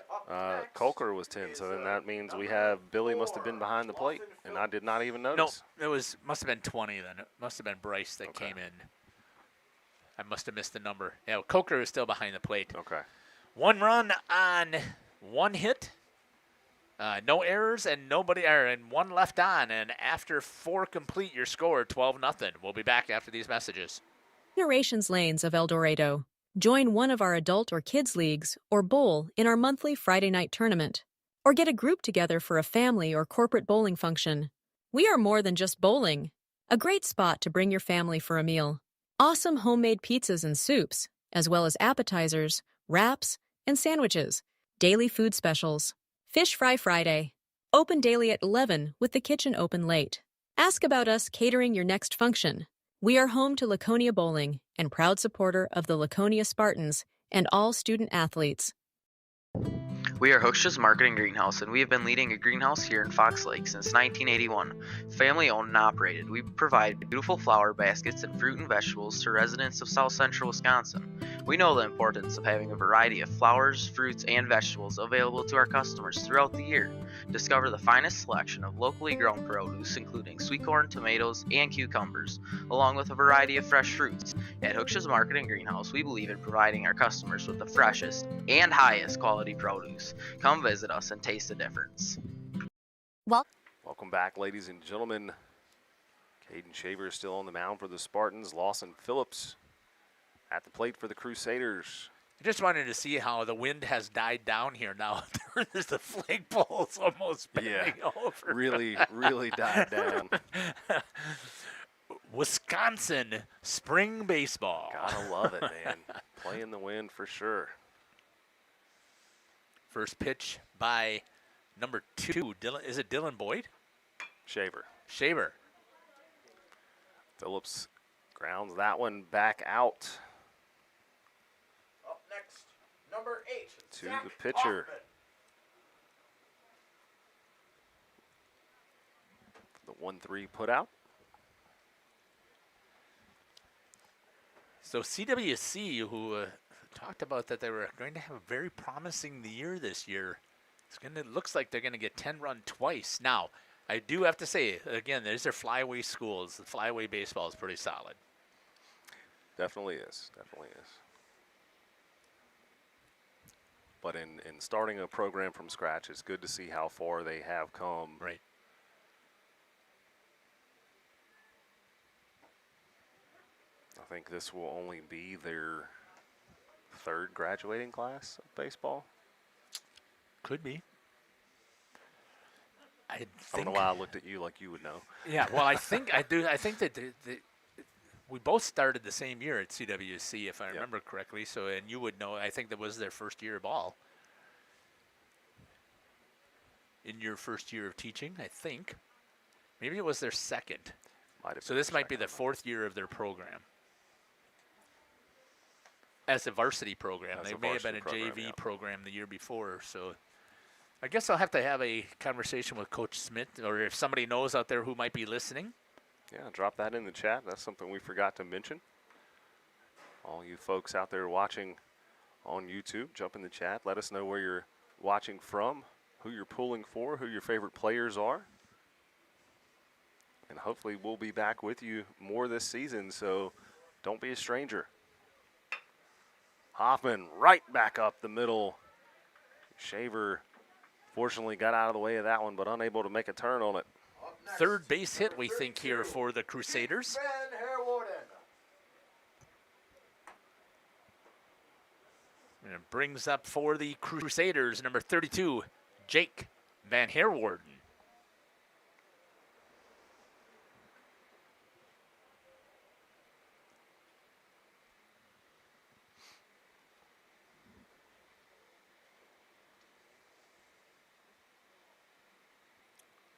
Colker was 10, so then that means we have Billy must have been behind the plate, and I did not even notice. No, it must have been 20 then. It must have been Bryce that came in. I must have missed the number. Yeah, Coker is still behind the plate. Okay. 1 run on 1 hit. No errors and and 1 left on. And after 4 complete, your score 12-0. We'll be back after these messages. Generations Lanes of El Dorado. Join one of our adult or kids leagues or bowl in our monthly Friday night tournament. Or get a group together for a family or corporate bowling function. We are more than just bowling. A great spot to bring your family for a meal. Awesome homemade pizzas and soups, as well as appetizers, wraps, and sandwiches. Daily food specials. Fish Fry Friday. Open daily at 11 with the kitchen open late. Ask about us catering your next function. We are home to Laconia Bowling and proud supporter of the Laconia Spartans and all student athletes. We are Hooksha's Marketing Greenhouse, and we have been leading a greenhouse here in Fox Lake since 1981. Family owned and operated, we provide beautiful flower baskets and fruit and vegetables to residents of South Central Wisconsin. We know the importance of having a variety of flowers, fruits, and vegetables available to our customers throughout the year. Discover the finest selection of locally grown produce, including sweet corn, tomatoes, and cucumbers, along with a variety of fresh fruits. At Hooksha's Marketing Greenhouse, we believe in providing our customers with the freshest and highest quality produce. Come visit us and taste the difference. Welcome back, ladies and gentlemen. Caden Shaver is still on the mound for the Spartans. Lawson Phillips at the plate for the Crusaders. I just wanted to see how the wind has died down here now. There's the flagpole's almost bending over. Really died down. Wisconsin spring baseball. Gotta love it, man. Playing the wind for sure. First pitch by number 2. Is it Dylan Boyd? Shaver. Phillips grounds that one back out. Up next, number 8. To the pitcher. The 1-3 put out. So CWC, who talked about that they were going to have a very promising year this year, looks like they're going to get 10-run twice. Now, I do have to say, again, these are flyaway schools. The flyaway baseball is pretty solid. Definitely is. But in starting a program from scratch, it's good to see how far they have come. Right. I think this will only be their 3rd graduating class of baseball. Could be. I don't know why I looked at you like you would know. Yeah, well, I think that we both started the same year at CWC, if I remember correctly. So, and you would know. I think that was their first year of ball. In your first year of teaching, I think. Maybe it was their second. So this might be the 4th year of their program. As a varsity program. They may have been a JV program the year before. So I guess I'll have to have a conversation with Coach Smith, or if somebody knows out there who might be listening. Yeah, drop that in the chat. That's something we forgot to mention. All you folks out there watching on YouTube, jump in the chat. Let us know where you're watching from, who you're pulling for, who your favorite players are. And hopefully we'll be back with you more this season, so don't be a stranger. Hoffman right back up the middle. Shaver fortunately got out of the way of that one, but unable to make a turn on it. 3rd base hit, we think, here for the Crusaders. And it brings up for the Crusaders, number 32, Jake Van Herwarden.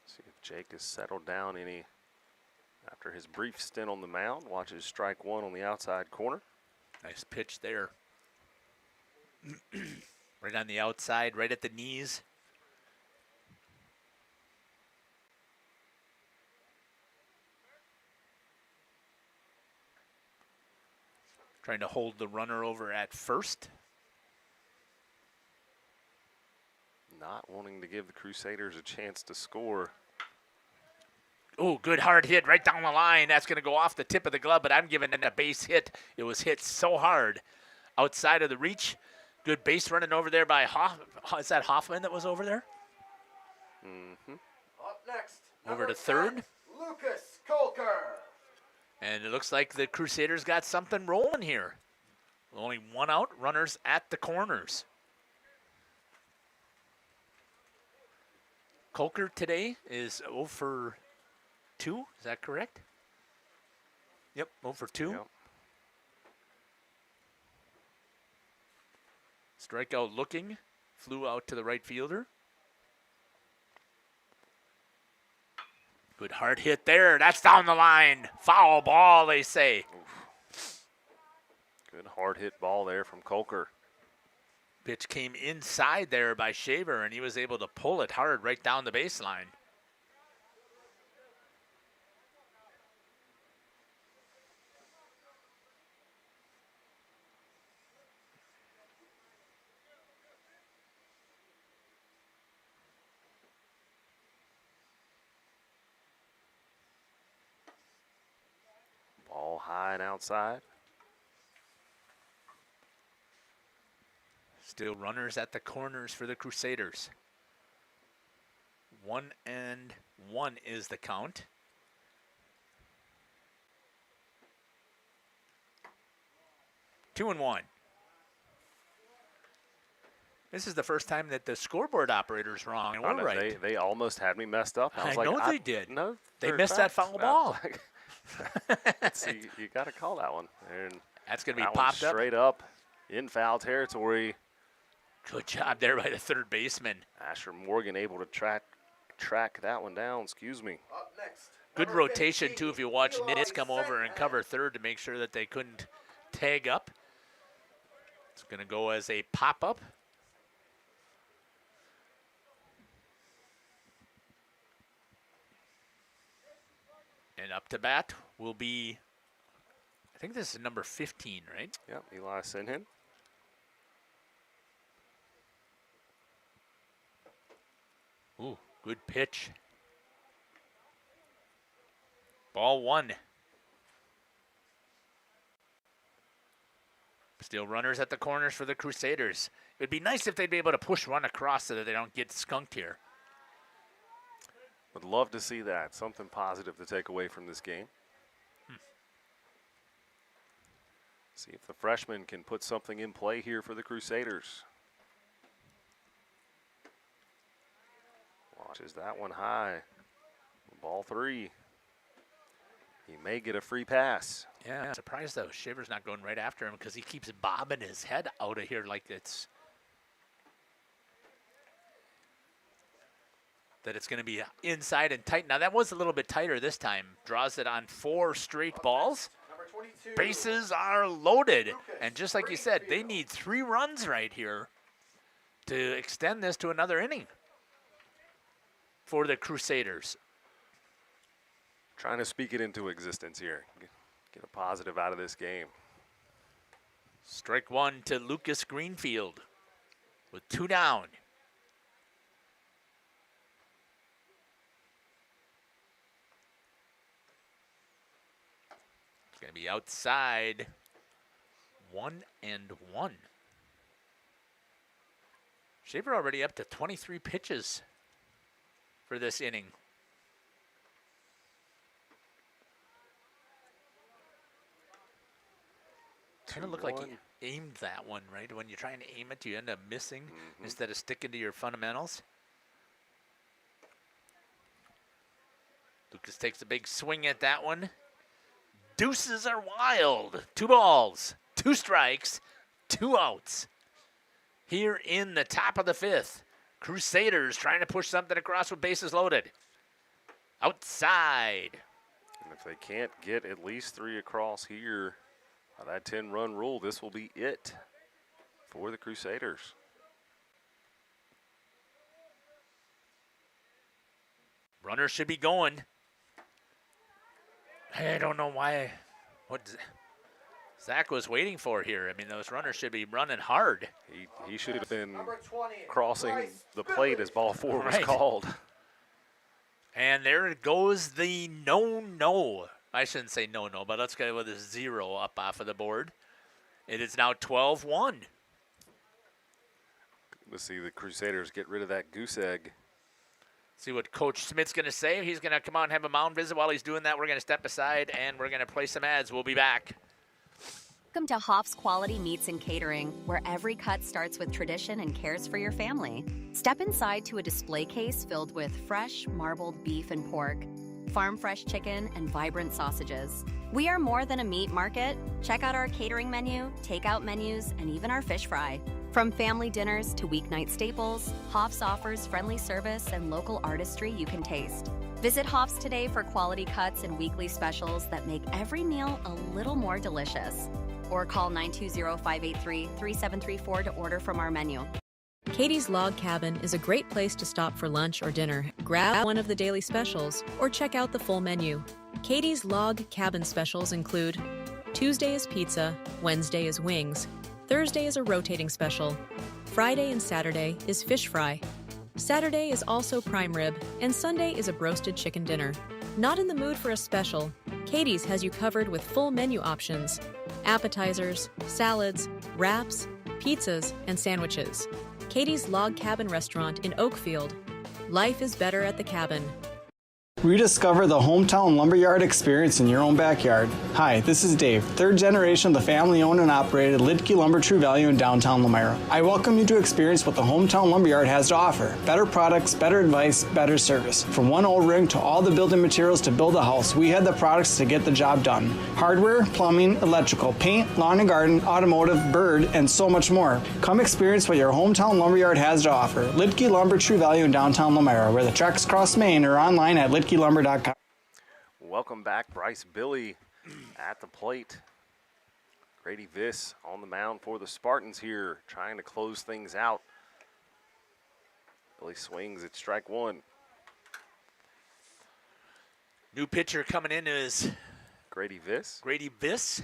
See if Jake has settled down any after his brief stint on the mound. Watches strike 1 on the outside corner. Nice pitch there. Right on the outside, right at the knees. Trying to hold the runner over at first. Not wanting to give the Crusaders a chance to score. Oh, good hard hit right down the line. That's going to go off the tip of the glove, but I'm giving it a base hit. It was hit so hard outside of the reach. Good base running over there by is that Hoffman that was over there? Mm-hmm. Up next, over to 3rd. Lucas Kolker. And it looks like the Crusaders got something rolling here. Only 1 out, runners at the corners. Kolker today is 0 for 2. Is that correct? Yep, 0 for 2. Yep. Strikeout looking. Flew out to the right fielder. Good hard hit there. That's down the line. Foul ball, they say. Good hard hit ball there from Kolker. Pitch came inside there by Shaver, and he was able to pull it hard right down the baseline. Ball high and outside. Still runners at the corners for the Crusaders. 1-1 is the count. Two and one. This is the first time that the scoreboard operator's wrong. And we're right. They almost had me messed up. I was like, know they did. No, they missed that foul ball. Let's see, you got to call that one. And that's going to be popped up. Straight up in foul territory. Good job there by the third baseman. Asher Morgan able to track that one down. Excuse me. Up next. Good rotation, too, if you watch Nitz come over and cover third to make sure that they couldn't tag up. It's going to go as a pop-up. And up to bat will be, I think this is number 15, right? Yep, Eli Sinhen. Ooh, good pitch. Ball one. Still runners at the corners for the Crusaders. It would be nice if they'd be able to push one across so that they don't get skunked here. Would love to see that. Something positive to take away from this game. See if the freshman can put something in play here for the Crusaders. Watches that one high. Ball three. He may get a free pass. Yeah, I'm surprised though. Shaver's not going right after him because he keeps bobbing his head out of here like it's going to be inside and tight. Now that was a little bit tighter this time. Draws it on 4 straight balls. Bases are loaded. And just like you said, they need 3 runs right here to extend this to another inning for the Crusaders. Trying to speak it into existence here. Get a positive out of this game. Strike one to Lucas Greenfield with 2 down. It's going to be outside. 1-1. Shaver already up to 23 pitches for this inning. Kind of looked like he aimed that one, right? When you're trying to aim it, you end up missing instead of sticking to your fundamentals. Lucas takes a big swing at that one. Deuces are wild. 2 balls, 2 strikes, 2 outs. Here in the top of the 5th, Crusaders trying to push something across with bases loaded. Outside. And if they can't get at least 3 across here, that 10-run rule, this will be it for the Crusaders. Runner should be going. I don't know why. What Zach was waiting for here. I mean, those runners should be running hard. He should have been crossing the plate as ball 4 was called. And there goes the no. I shouldn't say no, but let's go with a 0 up off of the board. It is now 12-1. Let's see the Crusaders get rid of that goose egg. See what Coach Smith's going to say. He's going to come out and have a mound visit. While he's doing that, we're going to step aside and we're going to play some ads. We'll be back. Welcome to Hoff's Quality Meats and Catering, where every cut starts with tradition and cares for your family. Step inside to a display case filled with fresh, marbled beef and pork. farm fresh chicken, and vibrant sausages. We are more than a meat market. Check out our catering menu, takeout menus, and even our fish fry. From family dinners to weeknight staples, Hoff's offers friendly service and local artistry you can taste. Visit Hoff's today for quality cuts and weekly specials that make every meal a little more delicious. Or call 920-583-3734 to order from our menu. Katie's Log Cabin is a great place to stop for lunch or dinner. Grab one of the daily specials or check out the full menu. Katie's Log Cabin specials include Tuesday is pizza, Wednesday is wings, Thursday is a rotating special, Friday and Saturday is fish fry, Saturday is also prime rib, and Sunday is a broasted chicken dinner. Not in the mood for a special? Katie's has you covered with full menu options, appetizers, salads, wraps, pizzas, and sandwiches. Katie's Log Cabin Restaurant in Oakfield. Life is better at the cabin. Rediscover the hometown lumberyard experience in your own backyard. Hi, this is Dave, third generation of the family-owned and operated Lidke Lumber True Value in downtown Lamira. I welcome you to experience what the hometown lumberyard has to offer. Better products, better advice, better service. From one old rig to all the building materials to build a house, we had the products to get the job done. Hardware, plumbing, electrical, paint, lawn and garden, automotive, bird, and so much more. Come experience what your hometown lumberyard has to offer. Lidke Lumber True Value in downtown Lamira, where the tracks cross Main, or online at lidkelumber.com. Welcome back, Bryce Billy at the plate. Grady Viss on the mound for the Spartans here, trying to close things out. Billy swings at strike one. New pitcher coming in is Grady Viss. Grady Viss.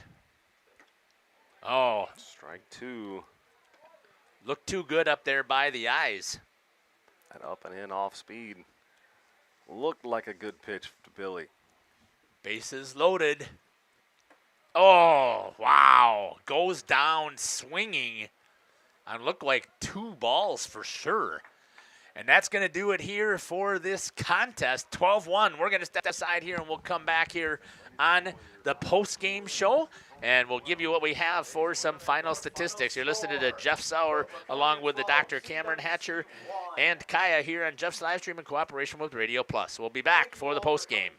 Oh. Strike two. Looked too good up there by the eyes. That up and in off speed. Looked like a good pitch to Billy. Bases loaded. Oh, wow. Goes down swinging. And looked like two balls for sure. And that's going to do it here for this contest. 12-1. We're going to step aside here and we'll come back here on the post-game show. And we'll give you what we have for some final statistics. You're listening to Jeff Sauer along with the Dr. Cameron Hatcher and Kaya here on Jeff's live stream in cooperation with Radio Plus. We'll be back for the post game.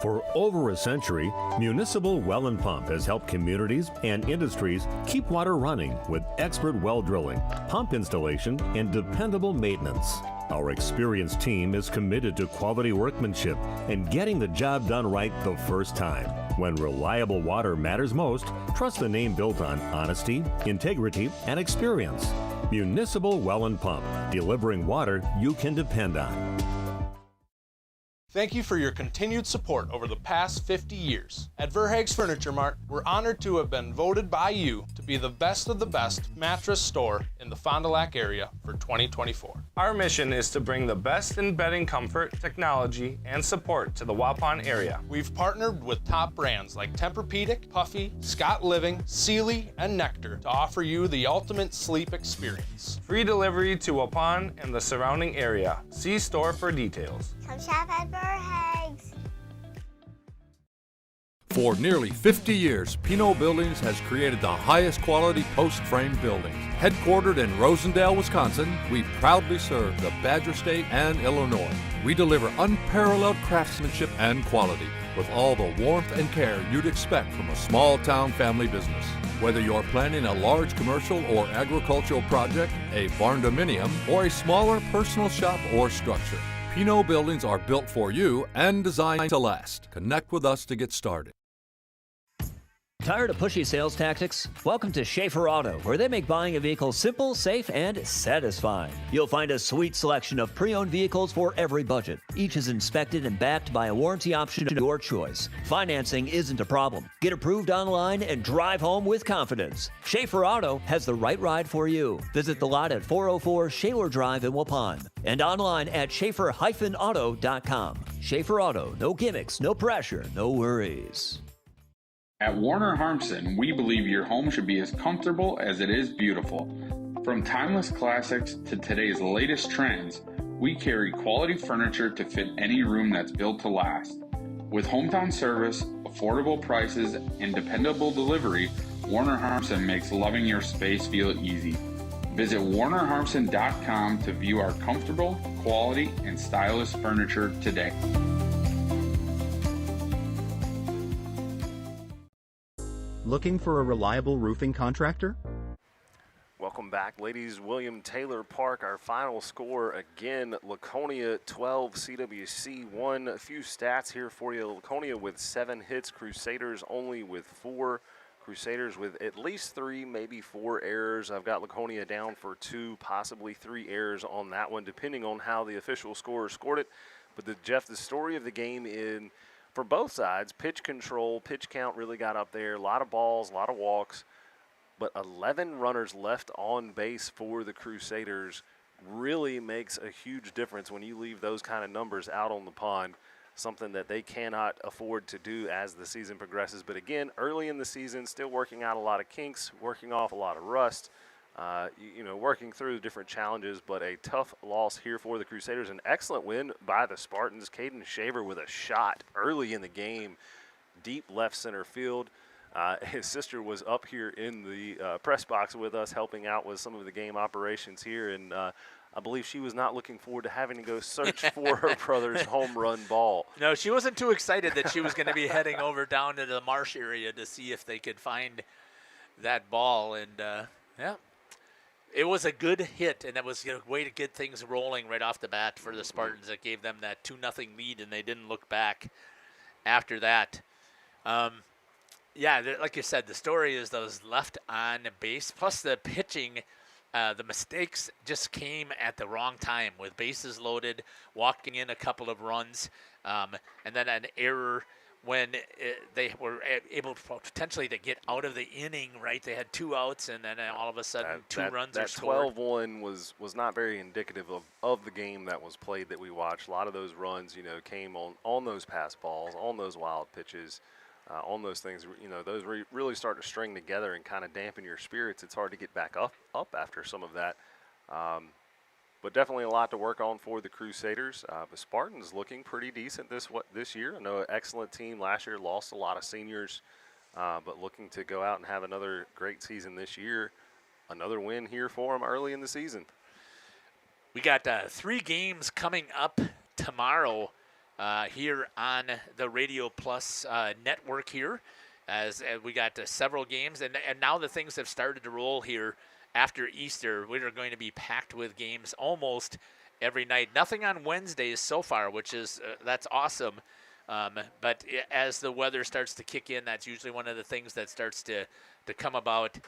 For over a century, Municipal Well and Pump has helped communities and industries keep water running with expert well drilling, pump installation, and dependable maintenance. Our experienced team is committed to quality workmanship and getting the job done right the first time. When reliable water matters most, trust the name built on honesty, integrity, and experience. Municipal Well and Pump, delivering water you can depend on. Thank you for your continued support over the past 50 years. At Verhaeg's Furniture Mart, we're honored to have been voted by you to be the best of the best mattress store in the Fond du Lac area for 2024. Our mission is to bring the best in bedding comfort, technology, and support to the Waupun area. We've partnered with top brands like Tempur-Pedic, Puffy, Scott Living, Sealy, and Nectar to offer you the ultimate sleep experience. Free delivery to Waupun and the surrounding area. See store for details. Come shop at Verhaeg's. For nearly 50 years, Pinot Buildings has created the highest quality post-frame buildings. Headquartered in Rosendale, Wisconsin, we proudly serve the Badger State and Illinois. We deliver unparalleled craftsmanship and quality with all the warmth and care you'd expect from a small-town family business. Whether you're planning a large commercial or agricultural project, a barn-dominium, or a smaller personal shop or structure, Pinot Buildings are built for you and designed to last. Connect with us to get started. Tired of pushy sales tactics? Welcome to Schaefer Auto, where they make buying a vehicle simple, safe, and satisfying. You'll find a sweet selection of pre-owned vehicles for every budget. Each is inspected and backed by a warranty option of your choice. Financing isn't a problem. Get approved online and drive home with confidence. Schaefer Auto has the right ride for you. Visit the lot at 404 Shaler Drive in Waupun and online at schaefer-auto.com. Schaefer Auto, no gimmicks, no pressure, no worries. At Warner Harmson, we believe your home should be as comfortable as it is beautiful. From timeless classics to today's latest trends, we carry quality furniture to fit any room that's built to last. With hometown service, affordable prices, and dependable delivery, Warner Harmson makes loving your space feel easy. Visit WarnerHarmson.com to view our comfortable, quality, and stylish furniture today. Looking for a reliable roofing contractor? Welcome back, ladies. William Taylor Park, our final score again, Laconia 12, CWC 1. A few stats here for you. Laconia with 7 hits, Crusaders only with 4. Crusaders with at least 3, maybe 4 errors. I've got Laconia down for 2, possibly 3 errors on that one, depending on how the official scorer scored it. But Jeff, the story of the game for both sides, pitch control, pitch count really got up there. A lot of balls, a lot of walks. But 11 runners left on base for the Crusaders really makes a huge difference when you leave those kind of numbers out on the pond, something that they cannot afford to do as the season progresses. But again, early in the season, still working out a lot of kinks, working off a lot of rust, working through different challenges, but a tough loss here for the Crusaders. An excellent win by the Spartans. Caden Shaver with a shot early in the game, deep left center field. His sister was up here in the press box with us, helping out with some of the game operations here, and I believe she was not looking forward to having to go search for her brother's home run ball. No, she wasn't too excited that she was going to be heading over down to the marsh area to see if they could find that ball, and it was a good hit, and it was a way to get things rolling right off the bat for the Spartans. That gave them that 2-0 lead, and they didn't look back after that. Like you said, the story is those left on base, plus the pitching. The mistakes just came at the wrong time with bases loaded, walking in a couple of runs, and then an error when they were able to potentially to get out of the inning, right? They had 2 outs, and then all of a sudden two runs are scored. That 12-1 was not very indicative of the game that was played that we watched. A lot of those runs, came on those pass balls, on those wild pitches. On those things, those really start to string together and kind of dampen your spirits. It's hard to get back up after some of that. But definitely a lot to work on for the Crusaders. The Spartans looking pretty decent this year. I know an excellent team last year, lost a lot of seniors, but looking to go out and have another great season this year. Another win here for them early in the season. We got 3 games coming up tomorrow. Here on the Radio Plus network here, as we got several games, and now the things have started to roll here after Easter. We are going to be packed with games almost every night. Nothing on Wednesdays so far, which is that's awesome. But as the weather starts to kick in, that's usually one of the things that starts to come about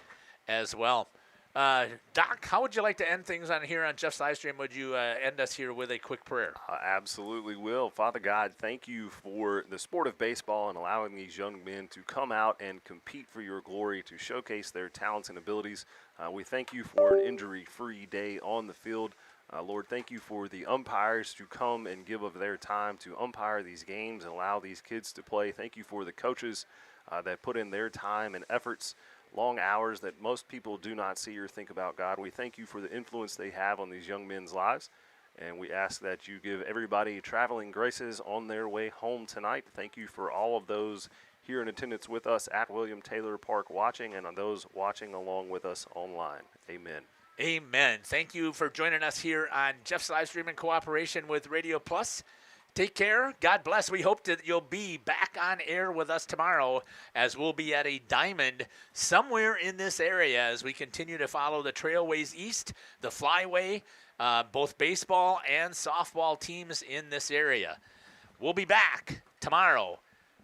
as well. Doc, how would you like to end things on here on Jeff's Livestream? Would you end us here with a quick prayer? Absolutely will. Father God, thank you for the sport of baseball and allowing these young men to come out and compete for your glory, to showcase their talents and abilities. We thank you for an injury-free day on the field. Lord, thank you for the umpires to come and give of their time to umpire these games and allow these kids to play. Thank you for the coaches that put in their time and efforts, long hours that most people do not see or think about. God, we thank you for the influence they have on these young men's lives, and we ask that you give everybody traveling graces on their way home tonight. Thank you for all of those here in attendance with us at William Taylor Park watching, and on those watching along with us online. Amen. Amen. Thank you for joining us here on Jeff's Livestream in cooperation with Radio Plus. Take care. God bless. We hope that you'll be back on air with us tomorrow, as we'll be at a diamond somewhere in this area as we continue to follow the Trailways East, the Flyway, both baseball and softball teams in this area. We'll be back tomorrow.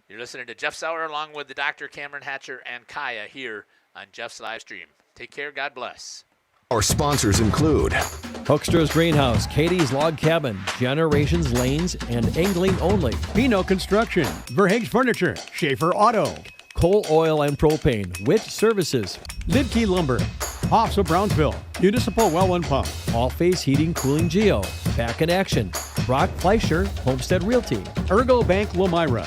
You're listening to Jeff Sauer along with the Dr. Cameron Hatcher and Kaya here on Jeff's Livestream. Take care. God bless. Our sponsors include Hoekstra's Greenhouse, Katie's Log Cabin, Generations Lanes, and Angling Only. Pino Construction, Verhaeg's Furniture, Schaefer Auto, Coal Oil and Propane, Witt Services, Lidkey Lumber, Hoffs of Brownsville, Municipal Well and Pump, All Face Heating Cooling Geo, Back in Action, Brock Fleischer, Homestead Realty, Ergo Bank Lomira,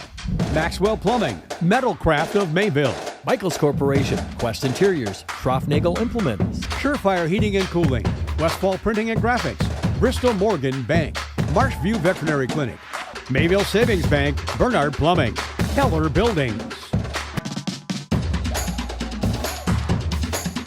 Maxwell Plumbing, Metalcraft of Mayville, Michaels Corporation, Quest Interiors, Schroffnagel Implements, Surefire Heating and Cooling, Westfall Printing and Graphics, Bristol Morgan Bank, Marshview Veterinary Clinic, Mayville Savings Bank, Bernard Plumbing, Keller Buildings.